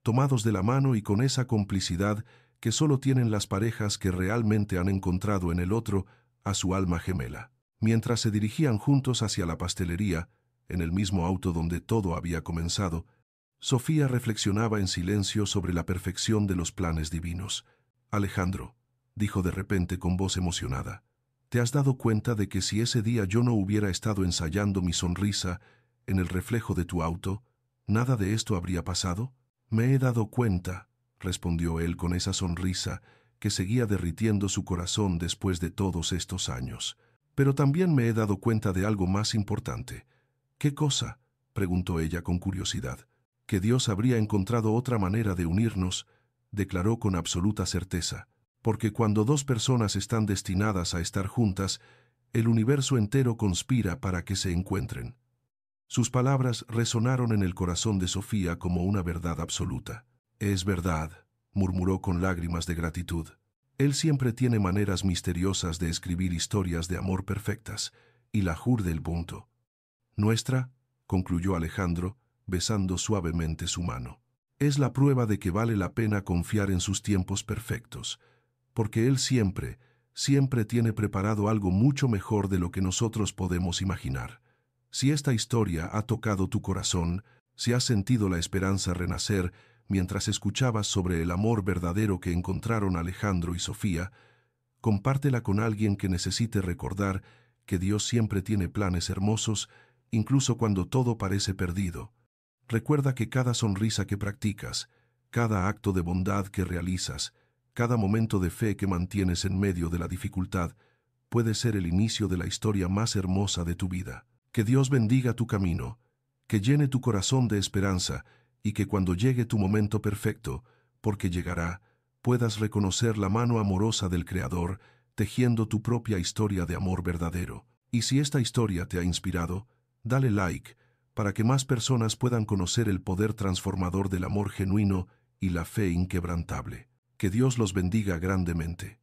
tomados de la mano y con esa complicidad que solo tienen las parejas que realmente han encontrado en el otro a su alma gemela. Mientras se dirigían juntos hacia la pastelería, en el mismo auto donde todo había comenzado, Sofía reflexionaba en silencio sobre la perfección de los planes divinos. «Alejandro», dijo de repente con voz emocionada, «¿te has dado cuenta de que si ese día yo no hubiera estado ensayando mi sonrisa en el reflejo de tu auto, nada de esto habría pasado?» «Me he dado cuenta», respondió él con esa sonrisa que seguía derritiendo su corazón después de todos estos años. «Pero también me he dado cuenta de algo más importante». «¿Qué cosa?», preguntó ella con curiosidad. «Que Dios habría encontrado otra manera de unirnos», declaró con absoluta certeza, «porque cuando dos personas están destinadas a estar juntas, el universo entero conspira para que se encuentren». Sus palabras resonaron en el corazón de Sofía como una verdad absoluta. «Es verdad», murmuró con lágrimas de gratitud. «Él siempre tiene maneras misteriosas de escribir historias de amor perfectas, y la jur del punto. Nuestra», concluyó Alejandro, besando suavemente su mano, «es la prueba de que vale la pena confiar en sus tiempos perfectos, porque Él siempre, siempre tiene preparado algo mucho mejor de lo que nosotros podemos imaginar. Si esta historia ha tocado tu corazón, si has sentido la esperanza renacer mientras escuchabas sobre el amor verdadero que encontraron Alejandro y Sofía, compártela con alguien que necesite recordar que Dios siempre tiene planes hermosos, incluso cuando todo parece perdido. Recuerda que cada sonrisa que practicas, Cada acto de bondad que realizas, cada momento de fe que mantienes en medio de la dificultad, puede ser el inicio de la historia más hermosa de tu vida. Que Dios bendiga tu camino, que llene tu corazón de esperanza y que cuando llegue tu momento perfecto, porque llegará, puedas reconocer la mano amorosa del Creador, tejiendo tu propia historia de amor verdadero. Y si esta historia te ha inspirado, dale like para que más personas puedan conocer el poder transformador del amor genuino y la fe inquebrantable. Que Dios los bendiga grandemente.